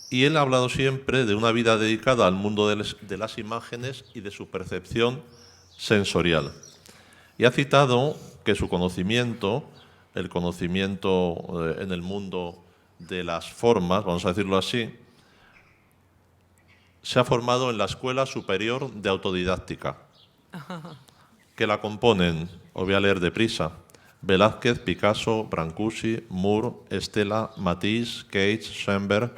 Y él ha hablado siempre de una vida dedicada al mundo de las imágenes y de su percepción sensorial. Y ha citado que su conocimiento, el conocimiento en el mundo de las formas, vamos a decirlo así, se ha formado en la Escuela Superior de Autodidáctica, que la componen, os voy a leer deprisa, Velázquez, Picasso, Brancusi, Moore, Stella, Matisse, Cage, Schoenberg,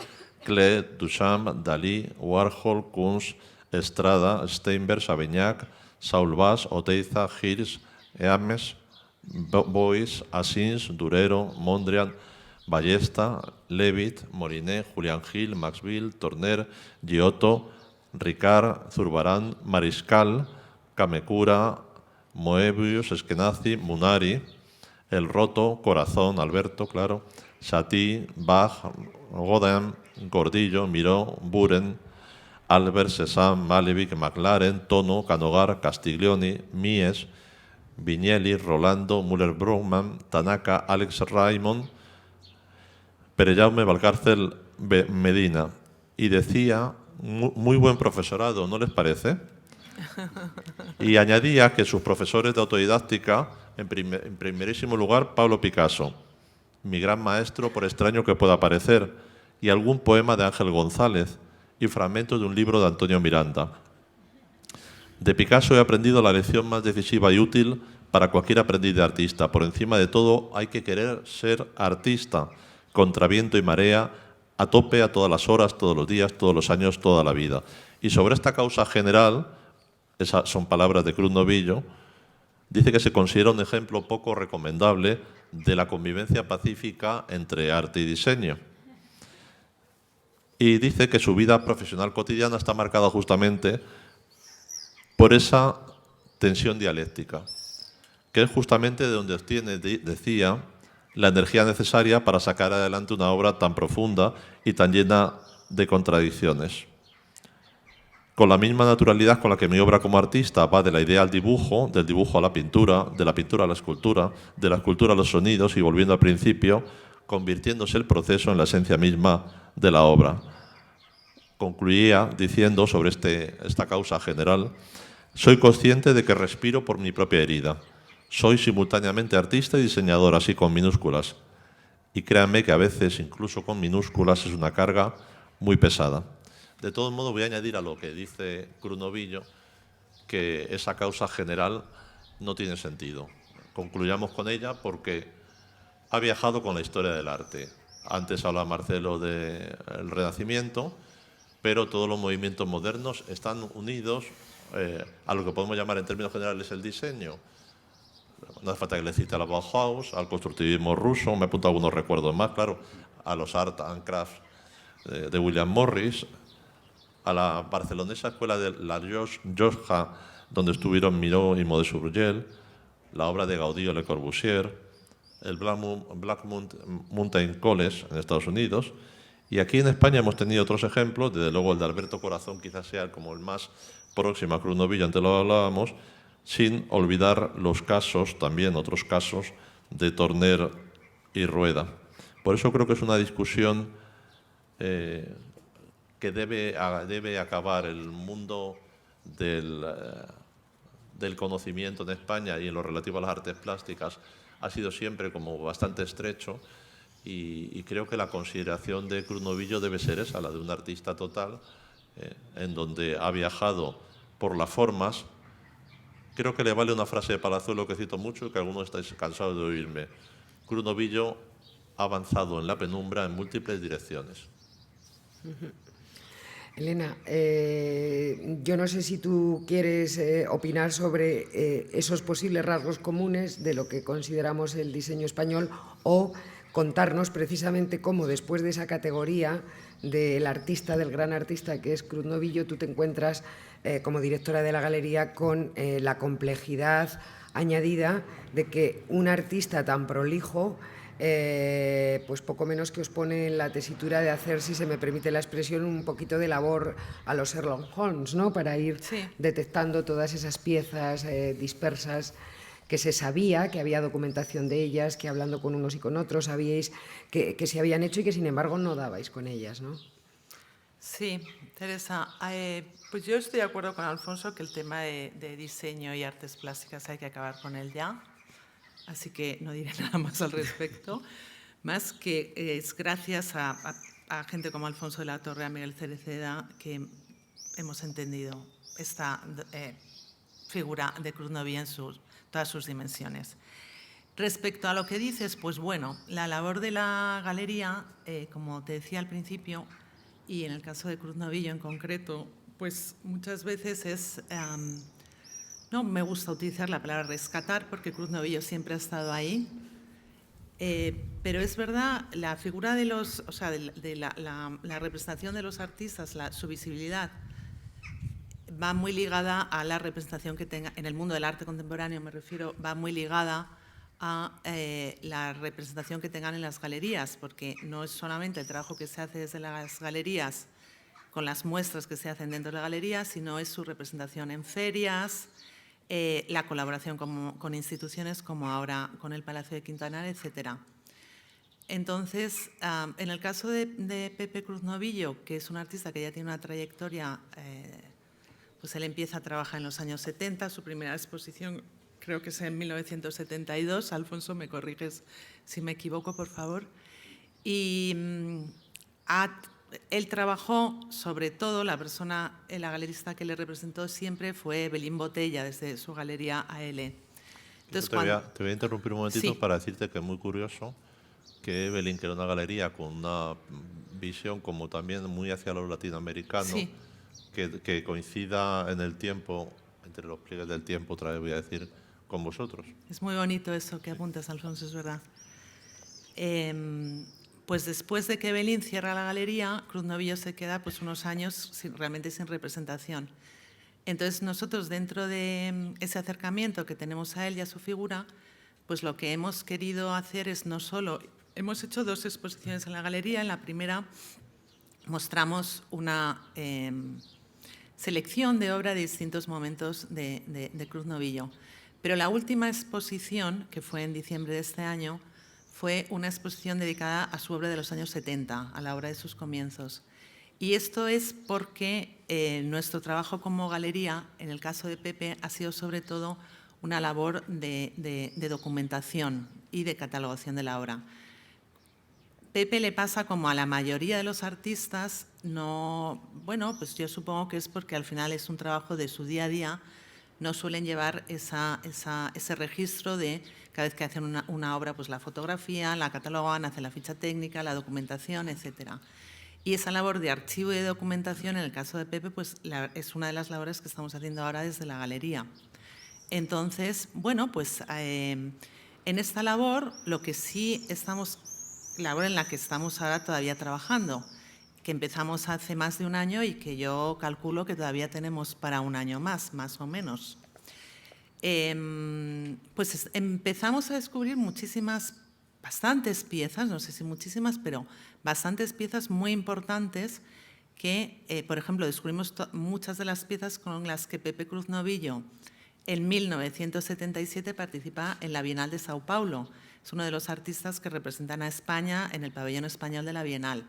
Klee, Duchamp, Dalí, Warhol, Kunz, Estrada, Steinberg, Savignac, Saul Bass, Oteiza, Hirsch, Eames, Boyce, Asins, Durero, Mondrian, Ballesta, Levitt, Moliné, Julián Gil, Maxville, Torner, Giotto, Ricard, Zurbarán, Mariscal, Kamekura, Moebius, Eskenazi, Munari, El Roto, Corazón, Alberto, claro, Satie, Bach, Godin, Gordillo, Miró, Buren, Albert, Cézanne, Malevich, McLaren, Tono, Canogar, Castiglioni, Mies, Vignelli, Rolando, Müller-Brugmann, Tanaka, Alex Raymond, Perejaume, Valcárcel, Medina. Y decía, muy buen profesorado, ¿no les parece? Y añadía que sus profesores de autodidáctica, en primerísimo lugar, Pablo Picasso, mi gran maestro, por extraño que pueda parecer, y algún poema de Ángel González y fragmentos de un libro de Antonio Miranda. De Picasso he aprendido la lección más decisiva y útil para cualquier aprendiz de artista. Por encima de todo, hay que querer ser artista, contra viento y marea, a tope, a todas las horas, todos los días, todos los años, toda la vida. Y sobre esta causa general, esas son palabras de Cruz Novillo, dice que se considera un ejemplo poco recomendable de la convivencia pacífica entre arte y diseño. Y dice que su vida profesional cotidiana está marcada justamente por esa tensión dialéctica, que es justamente de donde obtiene, decía, la energía necesaria para sacar adelante una obra tan profunda y tan llena de contradicciones. Con la misma naturalidad con la que mi obra como artista va de la idea al dibujo, del dibujo a la pintura, de la pintura a la escultura, de la escultura a los sonidos y volviendo al principio, convirtiéndose el proceso en la esencia misma de la obra. Concluía diciendo sobre esta causa general: soy consciente de que respiro por mi propia herida. Soy simultáneamente artista y diseñador, así con minúsculas. Y créanme que a veces, incluso con minúsculas, es una carga muy pesada. De todos modos, voy a añadir a lo que dice Cruz Novillo que esa causa general no tiene sentido. Concluyamos con ella porque ha viajado con la historia del arte. Antes hablaba Marcelo del Renacimiento, pero todos los movimientos modernos están unidos a lo que podemos llamar en términos generales el diseño. No hace falta que le cite a la Bauhaus, al constructivismo ruso, me apunto a algunos recuerdos más, claro, a los Art and Crafts de William Morris, a la barcelonesa escuela de la Llotja, donde estuvieron Miró y Modest Urgell, la obra de Gaudí o Le Corbusier, el Black Mountain College en Estados Unidos, y aquí en España hemos tenido otros ejemplos, desde luego el de Alberto Corazón quizás sea como el más próximo a Cruz Novillo, antes lo hablábamos, sin olvidar los casos, también otros casos, de Torner y Rueda. Por eso creo que es una discusión que debe acabar. El mundo del conocimiento en España y en lo relativo a las artes plásticas ha sido siempre como bastante estrecho y creo que la consideración de Cruz Novillo debe ser esa, la de un artista total, en donde ha viajado por las formas. Creo que le vale una frase de Palazuelo que cito mucho y que algunos estáis cansados de oírme. Cruz Novillo ha avanzado en la penumbra en múltiples direcciones. Elena, yo no sé si tú quieres opinar sobre esos posibles rasgos comunes de lo que consideramos el diseño español o contarnos precisamente cómo después de esa categoría del artista, del gran artista que es Cruz Novillo, tú te encuentras como directora de la galería con la complejidad añadida de que un artista tan prolijo pues poco menos que os pone en la tesitura de hacer, si se me permite la expresión, un poquito de labor a los Sherlock Holmes, ¿no? Para ir detectando todas esas piezas dispersas que se sabía, que había documentación de ellas, que hablando con unos y con otros sabíais que se habían hecho y que sin embargo no dabais con ellas, ¿no? Sí, Teresa, pues yo estoy de acuerdo con Alfonso que el tema de diseño y artes plásticas hay que acabar con él ya. Así que no diré nada más al respecto, más que es gracias a gente como Alfonso de la Torre, a Miguel Cereceda, que hemos entendido esta figura de Cruz Novillo en todas sus dimensiones. Respecto a lo que dices, pues bueno, la labor de la galería, como te decía al principio, y en el caso de Cruz Novillo en concreto, pues muchas veces es... no me gusta utilizar la palabra rescatar porque Cruz Novillo siempre ha estado ahí, pero es verdad, la figura de los, o sea, de la representación de los artistas, su visibilidad, va muy ligada a la representación que tenga, en el mundo del arte contemporáneo me refiero, va muy ligada a la representación que tengan en las galerías, porque no es solamente el trabajo que se hace desde las galerías con las muestras que se hacen dentro de la galería, sino es su representación en ferias, la colaboración con instituciones como ahora con el Palacio de Quintanar, etc. Entonces, en el caso de Pepe Cruz Novillo, que es un artista que ya tiene una trayectoria, pues él empieza a trabajar en los años 70, su primera exposición creo que es en 1972, Alfonso, me corriges si me equivoco, por favor, y él trabajó, sobre todo, la galerista que le representó siempre fue Belín Botella, desde su galería AL. Entonces, te voy a interrumpir un momentito para decirte que es muy curioso que Belín, que era una galería con una visión como también muy hacia lo latinoamericano, que coincida en el tiempo entre los pliegues del tiempo, otra vez voy a decir, con vosotros. Es muy bonito eso que apuntas, Alfonso, es verdad. Pues después de que Evelyn cierra la galería, Cruz Novillo se queda pues unos años realmente sin representación. Entonces nosotros, dentro de ese acercamiento que tenemos a él y a su figura, pues lo que hemos querido hacer es no solo... Hemos hecho 2 exposiciones en la galería. En la primera mostramos una selección de obra de distintos momentos de Cruz Novillo. Pero la última exposición, que fue en diciembre de este año, fue una exposición dedicada a su obra de los años 70, a la obra de sus comienzos. Y esto es porque nuestro trabajo como galería, en el caso de Pepe, ha sido sobre todo una labor de documentación y de catalogación de la obra. Pepe le pasa como a la mayoría de los artistas, pues yo supongo que es porque al final es un trabajo de su día a día, no suelen llevar ese registro de cada vez que hacen una obra, pues la fotografía, la catalogan, hacen la ficha técnica, la documentación, etcétera. Y esa labor de archivo y de documentación, en el caso de Pepe, pues es una de las labores que estamos haciendo ahora desde la galería. Entonces, bueno, pues en esta labor, labor en la que estamos ahora todavía trabajando, que empezamos hace más de un año y que yo calculo que todavía tenemos para un año más o menos. Pues empezamos a descubrir bastantes piezas, no sé si muchísimas, pero bastantes piezas muy importantes que, por ejemplo, descubrimos muchas de las piezas con las que Pepe Cruz Novillo en 1977 participa en la Bienal de Sao Paulo. Es uno de los artistas que representan a España en el pabellón español de la Bienal.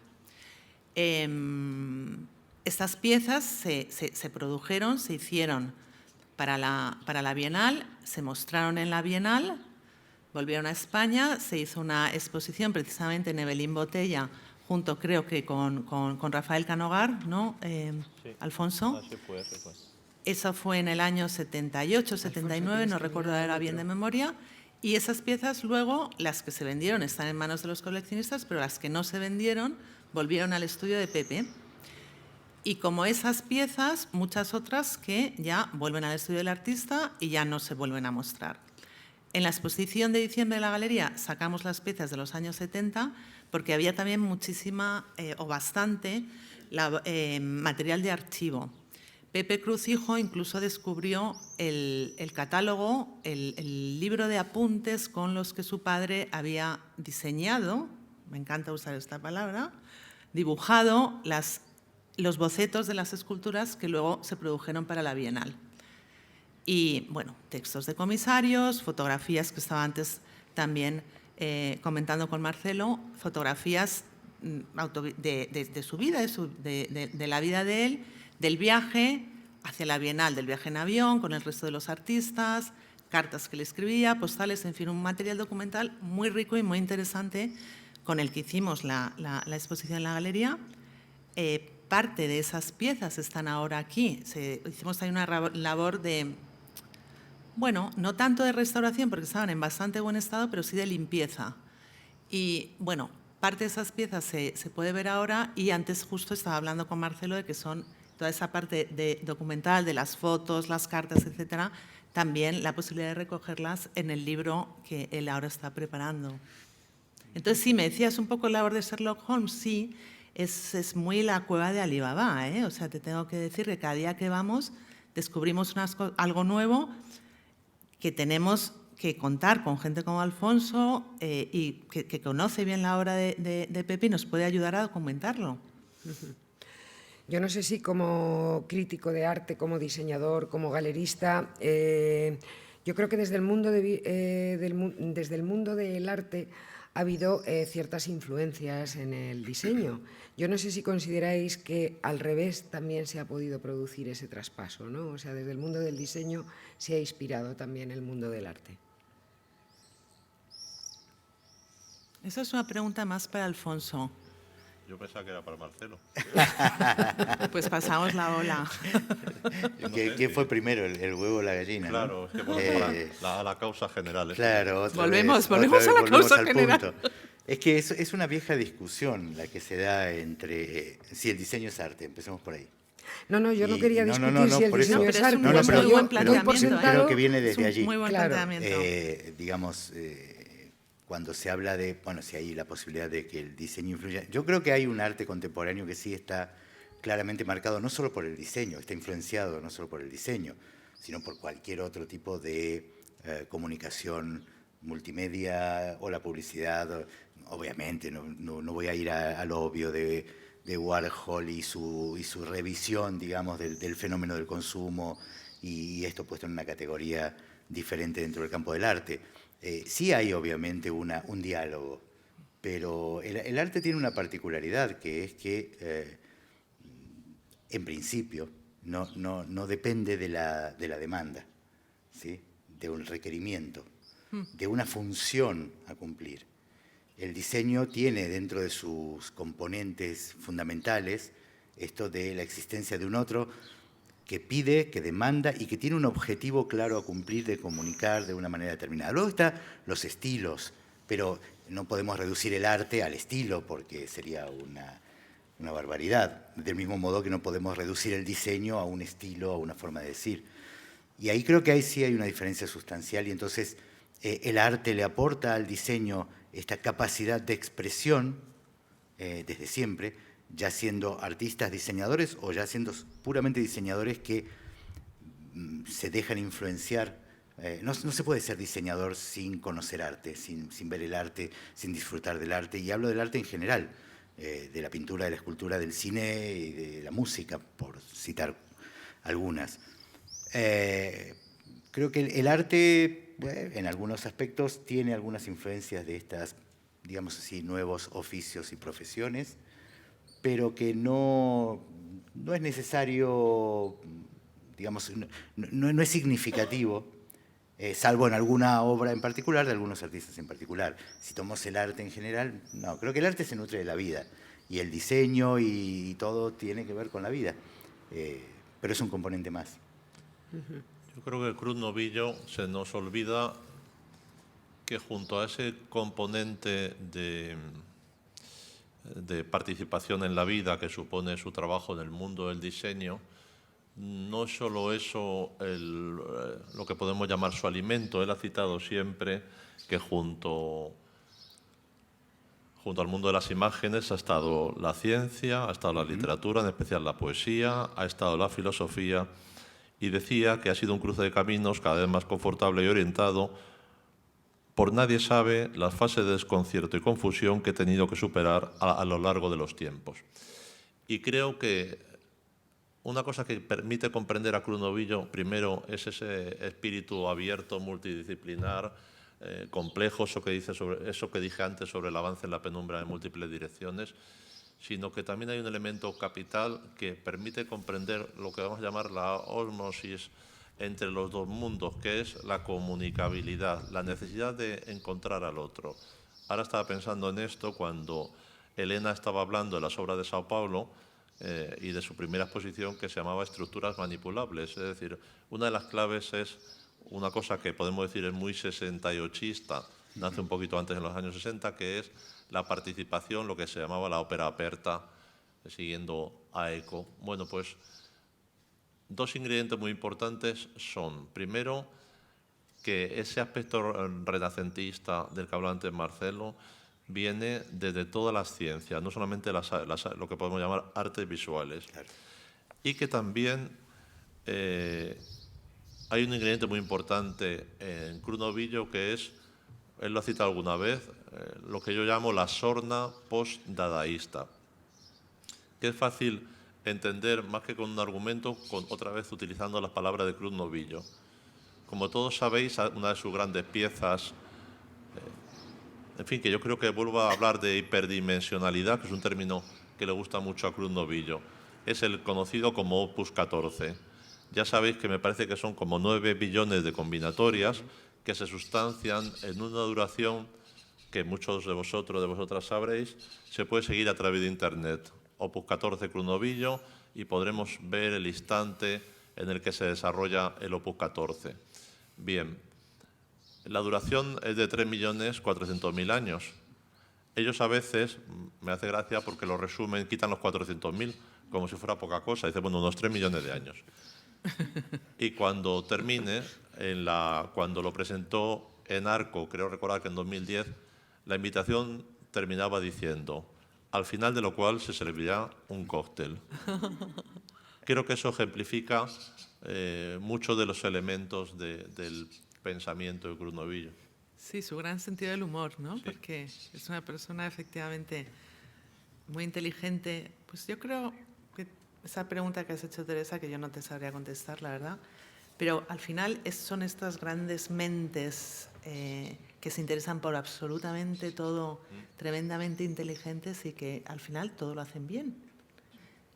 Estas piezas se produjeron, se hicieron para la Bienal, se mostraron en la Bienal, volvieron a España, se hizo una exposición precisamente en Evelyn Botella, junto creo que con Rafael Canogar, ¿no, Sí, Alfonso? así fue. Eso fue en el año 78, 79, no recuerdo ahora bien de memoria. Y esas piezas luego, las que se vendieron, están en manos de los coleccionistas, pero las que no se vendieron volvieron al estudio de Pepe. Y como esas piezas, muchas otras que ya vuelven al estudio del artista y ya no se vuelven a mostrar. En la exposición de diciembre de la galería sacamos las piezas de los años 70 porque había también muchísima o bastante material de archivo. Pepe Cruz hijo incluso descubrió el catálogo, el libro de apuntes con los que su padre había diseñado, me encanta usar esta palabra, dibujado los bocetos de las esculturas que luego se produjeron para la Bienal. Y, bueno, textos de comisarios, fotografías que estaba antes también comentando con Marcelo, fotografías de su vida, de la vida de él, del viaje hacia la Bienal, del viaje en avión con el resto de los artistas, cartas que le escribía, postales, en fin, un material documental muy rico y muy interesante con el que hicimos la exposición en la galería. Parte de esas piezas están ahora aquí. Hicimos ahí una labor de, bueno, no tanto de restauración porque estaban en bastante buen estado, pero sí de limpieza. Y, bueno, parte de esas piezas se puede ver ahora y antes justo estaba hablando con Marcelo de que son toda esa parte documental de las fotos, las cartas, etcétera, también la posibilidad de recogerlas en el libro que él ahora está preparando. Entonces, sí, me decías un poco la labor de Sherlock Holmes, sí, es muy la cueva de Alibaba, ¿eh? O sea, te tengo que decir que cada día que vamos descubrimos algo nuevo que tenemos que contar con gente como Alfonso y que conoce bien la obra de Pepe y nos puede ayudar a documentarlo. Yo no sé si como crítico de arte, como diseñador, como galerista, yo creo que desde el mundo del arte ha habido ciertas influencias en el diseño. Yo no sé si consideráis que al revés también se ha podido producir ese traspaso, ¿no? O sea, desde el mundo del diseño se ha inspirado también el mundo del arte. Esa es una pregunta más para Alfonso. Yo pensaba que era para Marcelo. Pues pasamos la bola. ¿Quién fue primero, el huevo o la gallina? Claro, ¿no? es que volvemos a la causa general. Claro, Volvemos a la causa general. Punto. Es que es una vieja discusión la que se da entre si el diseño es arte, empecemos por ahí. No, yo no Y- quería no, discutir no, no, si el por eso- diseño No, es pero es un arte. no, o sea, pero- yo buen doy por planteamiento, sentado- creo que viene Es desde un allí. muy buen Claro. planteamiento. Digamos, cuando se habla de, bueno, si hay la posibilidad de que el diseño influya, yo creo que hay un arte contemporáneo que sí está claramente marcado, no solo por el diseño, está influenciado no solo por el diseño, sino por cualquier otro tipo de comunicación multimedia o la publicidad. Obviamente, no voy a ir a lo obvio de Warhol y su revisión, digamos, del fenómeno del consumo y esto puesto en una categoría diferente dentro del campo del arte. Sí hay obviamente un diálogo, pero el arte tiene una particularidad que es que en principio no depende de la demanda, ¿sí? De un requerimiento, de una función a cumplir. El diseño tiene dentro de sus componentes fundamentales esto de la existencia de un otro que pide, que demanda y que tiene un objetivo claro a cumplir de comunicar de una manera determinada. Luego están los estilos, pero no podemos reducir el arte al estilo porque sería una barbaridad. Del mismo modo que no podemos reducir el diseño a un estilo, a una forma de decir. Y ahí creo que ahí sí hay una diferencia sustancial y entonces el arte le aporta al diseño esta capacidad de expresión desde siempre, ya siendo artistas diseñadores o ya siendo puramente diseñadores que se dejan influenciar. No se puede ser diseñador sin conocer arte, sin ver el arte, sin disfrutar del arte. Y hablo del arte en general, de la pintura, de la escultura, del cine y de la música, por citar algunas. Creo que el arte, en algunos aspectos, tiene algunas influencias de estas, digamos así, nuevos oficios y profesiones, pero que no es necesario, digamos, no es significativo, salvo en alguna obra en particular, de algunos artistas en particular. Si tomamos el arte en general, no, creo que el arte se nutre de la vida, y el diseño y todo tiene que ver con la vida, pero es un componente más. Yo creo que Cruz Novillo se nos olvida que junto a ese componente de participación en la vida que supone su trabajo en el mundo del diseño, no es solo eso lo que podemos llamar su alimento. Él ha citado siempre que junto al mundo de las imágenes ha estado la ciencia, ha estado la literatura, en especial la poesía, ha estado la filosofía, y decía que ha sido un cruce de caminos cada vez más confortable y orientado. Por nadie sabe las fases de desconcierto y confusión que he tenido que superar a lo largo de los tiempos. Y creo que una cosa que permite comprender a Cruz Novillo, primero, es ese espíritu abierto, multidisciplinar, complejo, eso que dije antes sobre el avance en la penumbra de múltiples direcciones, sino que también hay un elemento capital que permite comprender lo que vamos a llamar la ósmosis entre los dos mundos, que es la comunicabilidad, la necesidad de encontrar al otro. Ahora estaba pensando en esto cuando Elena estaba hablando de las obras de Sao Paulo y de su primera exposición que se llamaba Estructuras manipulables. Es decir, una de las claves es una cosa que podemos decir es muy 68ista, nace un poquito antes en los años 60, que es la participación, lo que se llamaba la ópera aperta, siguiendo a Eco. Bueno, pues dos ingredientes muy importantes son, primero, que ese aspecto renacentista del que hablaba antes Marcelo viene desde todas las ciencias, no solamente lo que podemos llamar artes visuales. Claro. Y que también hay un ingrediente muy importante en Cruz Novillo que es, él lo ha citado alguna vez, lo que yo llamo la sorna post-dadaísta, que es fácil entender más que con un argumento, otra vez utilizando las palabras de Cruz Novillo. Como todos sabéis, una de sus grandes piezas, en fin, que yo creo que vuelvo a hablar de hiperdimensionalidad, que es un término que le gusta mucho a Cruz Novillo, es el conocido como Opus 14. Ya sabéis que me parece que son como 9 billones de combinatorias que se sustancian en una duración que muchos de vosotros, de vosotras sabréis, se puede seguir a través de Internet. Opus 14 Cruz Novillo, y podremos ver el instante en el que se desarrolla el Opus 14. Bien, la duración es de 3.400.000 años. Ellos a veces, me hace gracia porque lo resumen, quitan los 400.000, como si fuera poca cosa. Dice, bueno, unos 3 millones de años. Y cuando termine, cuando lo presentó en Arco, creo recordar que en 2010, la invitación terminaba diciendo, al final de lo cual se servirá un cóctel. Creo que eso ejemplifica muchos de los elementos del pensamiento de Cruz Novillo. Sí, su gran sentido del humor, ¿no? Sí. Porque es una persona efectivamente muy inteligente. Pues yo creo que esa pregunta que has hecho, Teresa, que yo no te sabría contestar, la verdad, pero al final son estas grandes mentes que se interesan por absolutamente todo, tremendamente inteligentes y que al final todo lo hacen bien.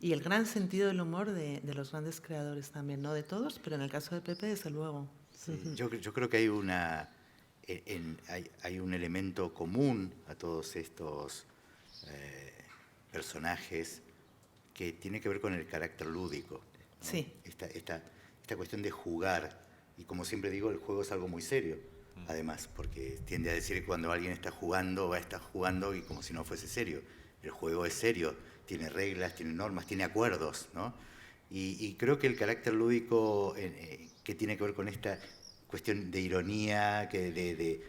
Y el gran sentido del humor de los grandes creadores también, no de todos, pero en el caso de Pepe, desde luego. Sí, yo creo que hay un elemento común a todos estos personajes que tiene que ver con el carácter lúdico, ¿no? Sí. Esta cuestión de jugar, y como siempre digo, el juego es algo muy serio, además, porque tiende a decir que cuando alguien está jugando, va a estar jugando y como si no fuese serio. El juego es serio, tiene reglas, tiene normas, tiene acuerdos, ¿no? Y creo que el carácter lúdico que tiene que ver con esta cuestión de ironía, de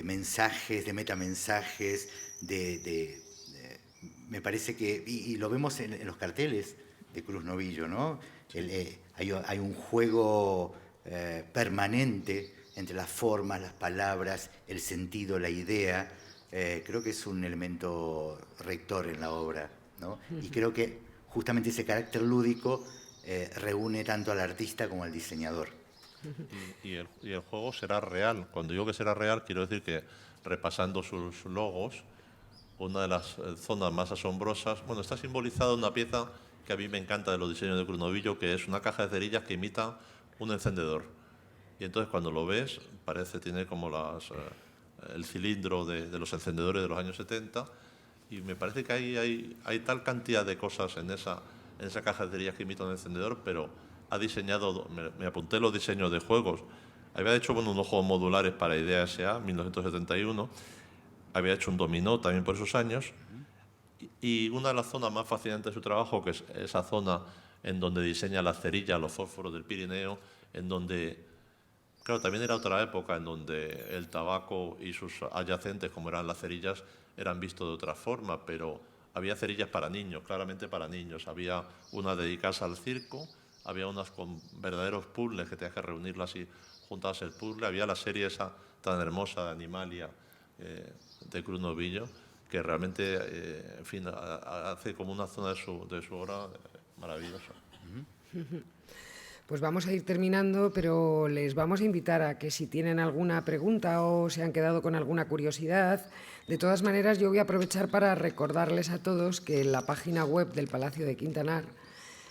mensajes, de metamensajes, me parece que, y lo vemos en los carteles de Cruz Novillo, ¿no? Hay un juego permanente entre las formas, las palabras, el sentido, la idea. Creo que es un elemento rector en la obra, ¿no? Y creo que justamente ese carácter lúdico reúne tanto al artista como al diseñador. Y el juego será real. Cuando digo que será real, quiero decir que repasando sus logos, una de las zonas más asombrosas, bueno, está simbolizada una pieza que a mí me encanta de los diseños de Cruz Novillo, que es una caja de cerillas que imita un encendedor. Y entonces cuando lo ves, tiene como el cilindro de los encendedores de los años 70, y me parece que hay tal cantidad de cosas en esa caja de cerillas que imita un encendedor, pero ha diseñado, me apunté los diseños de juegos. Había hecho unos juegos modulares para Idea S.A. en 1971, había hecho un dominó también por esos años, y una de las zonas más fascinantes de su trabajo, que es esa zona en donde diseña las cerillas, los fósforos del Pirineo, en donde, claro, también era otra época en donde el tabaco y sus adyacentes, como eran las cerillas, eran vistos de otra forma, pero había cerillas para niños, claramente para niños. Había unas dedicadas al circo, había unas con verdaderos puzzles que tenías que reunirlas y juntabas el puzzle. Había la serie esa tan hermosa de Animalia de Cruz Novillo, que realmente, en fin, hace como una zona de su obra maravillosa. Pues vamos a ir terminando, pero les vamos a invitar a que si tienen alguna pregunta o se han quedado con alguna curiosidad, de todas maneras yo voy a aprovechar para recordarles a todos que en la página web del Palacio de Quintanar,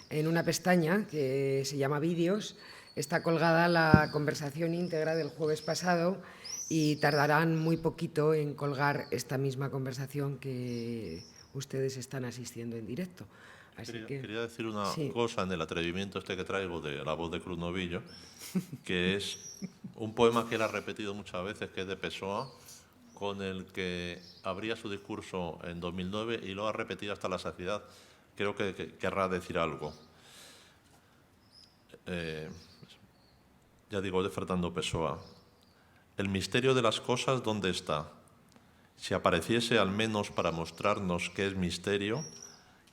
en una pestaña que se llama Vídeos, está colgada la conversación íntegra del jueves pasado y tardarán muy poquito en colgar esta misma conversación que ustedes están asistiendo en directo. Quería decir una cosa en el atrevimiento que traigo de La voz de Cruz Novillo, que es un poema que él ha repetido muchas veces, que es de Pessoa, con el que abría su discurso en 2009 y lo ha repetido hasta la saciedad. Creo que querrá decir algo. Ya digo, de Fernando Pessoa. El misterio de las cosas, ¿dónde está? Si apareciese al menos para mostrarnos qué es misterio,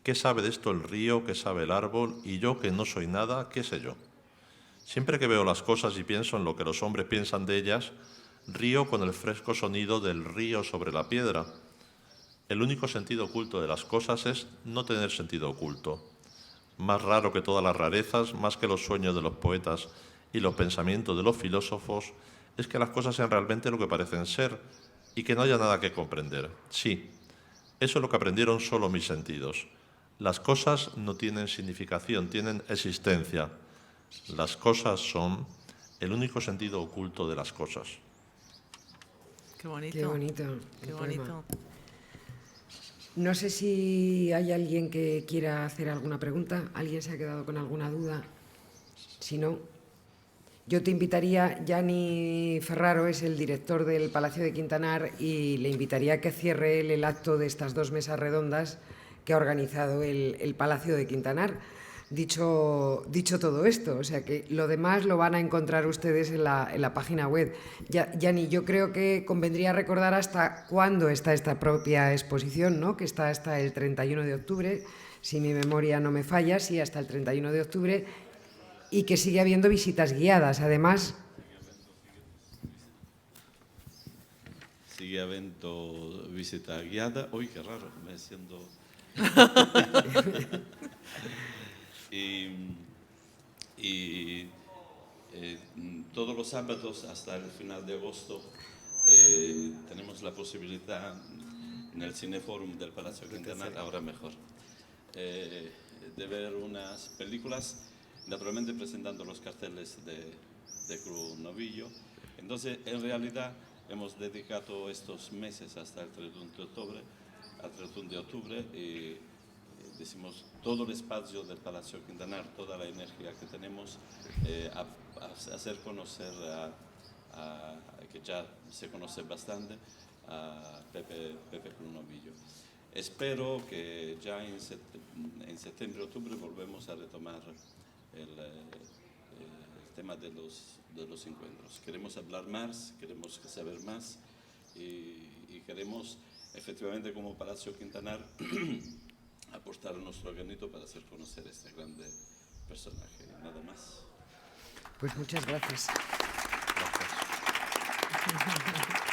¿qué sabe de esto el río, qué sabe el árbol, y yo que no soy nada, qué sé yo? Siempre que veo las cosas y pienso en lo que los hombres piensan de ellas, río con el fresco sonido del río sobre la piedra. El único sentido oculto de las cosas es no tener sentido oculto. Más raro que todas las rarezas, más que los sueños de los poetas y los pensamientos de los filósofos, es que las cosas sean realmente lo que parecen ser y que no haya nada que comprender. Sí, eso es lo que aprendieron solo mis sentidos. Las cosas no tienen significación, tienen existencia. Las cosas son el único sentido oculto de las cosas. Qué bonito. Qué bonito. Qué bonito. No sé si hay alguien que quiera hacer alguna pregunta. ¿Alguien se ha quedado con alguna duda? Si no, yo te invitaría, Gianni Ferraro es el director del Palacio de Quintanar y le invitaría a que cierre el acto de estas dos mesas redondas que ha organizado el Palacio de Quintanar. Dicho todo esto, o sea que lo demás lo van a encontrar ustedes en la página web. Yanni, yo creo que convendría recordar hasta cuándo está esta propia exposición, ¿no? Que está hasta el 31 de octubre, si mi memoria no me falla, sí, hasta el 31 de octubre, y que sigue habiendo visitas guiadas, además. Sigue habiendo visita guiada. Uy, qué raro, me siento... Todos los sábados hasta el final de agosto tenemos la posibilidad en el Cineforum del Palacio Quintanar, ahora mejor, de ver unas películas, naturalmente presentando los carteles de Cruz Novillo. Entonces, en realidad, hemos dedicado estos meses hasta el 31 de octubre y decimos todo el espacio del Palacio Quintanar, toda la energía que tenemos, a hacer conocer que ya se conoce bastante, a Pepe Cruz Novillo. Espero que ya en septiembre, octubre volvemos a retomar el tema de los encuentros. Queremos hablar más, queremos saber más y queremos efectivamente como Palacio Quintanar aportar nuestro granito para hacer conocer este grande personaje. Nada más. Pues muchas gracias. Gracias.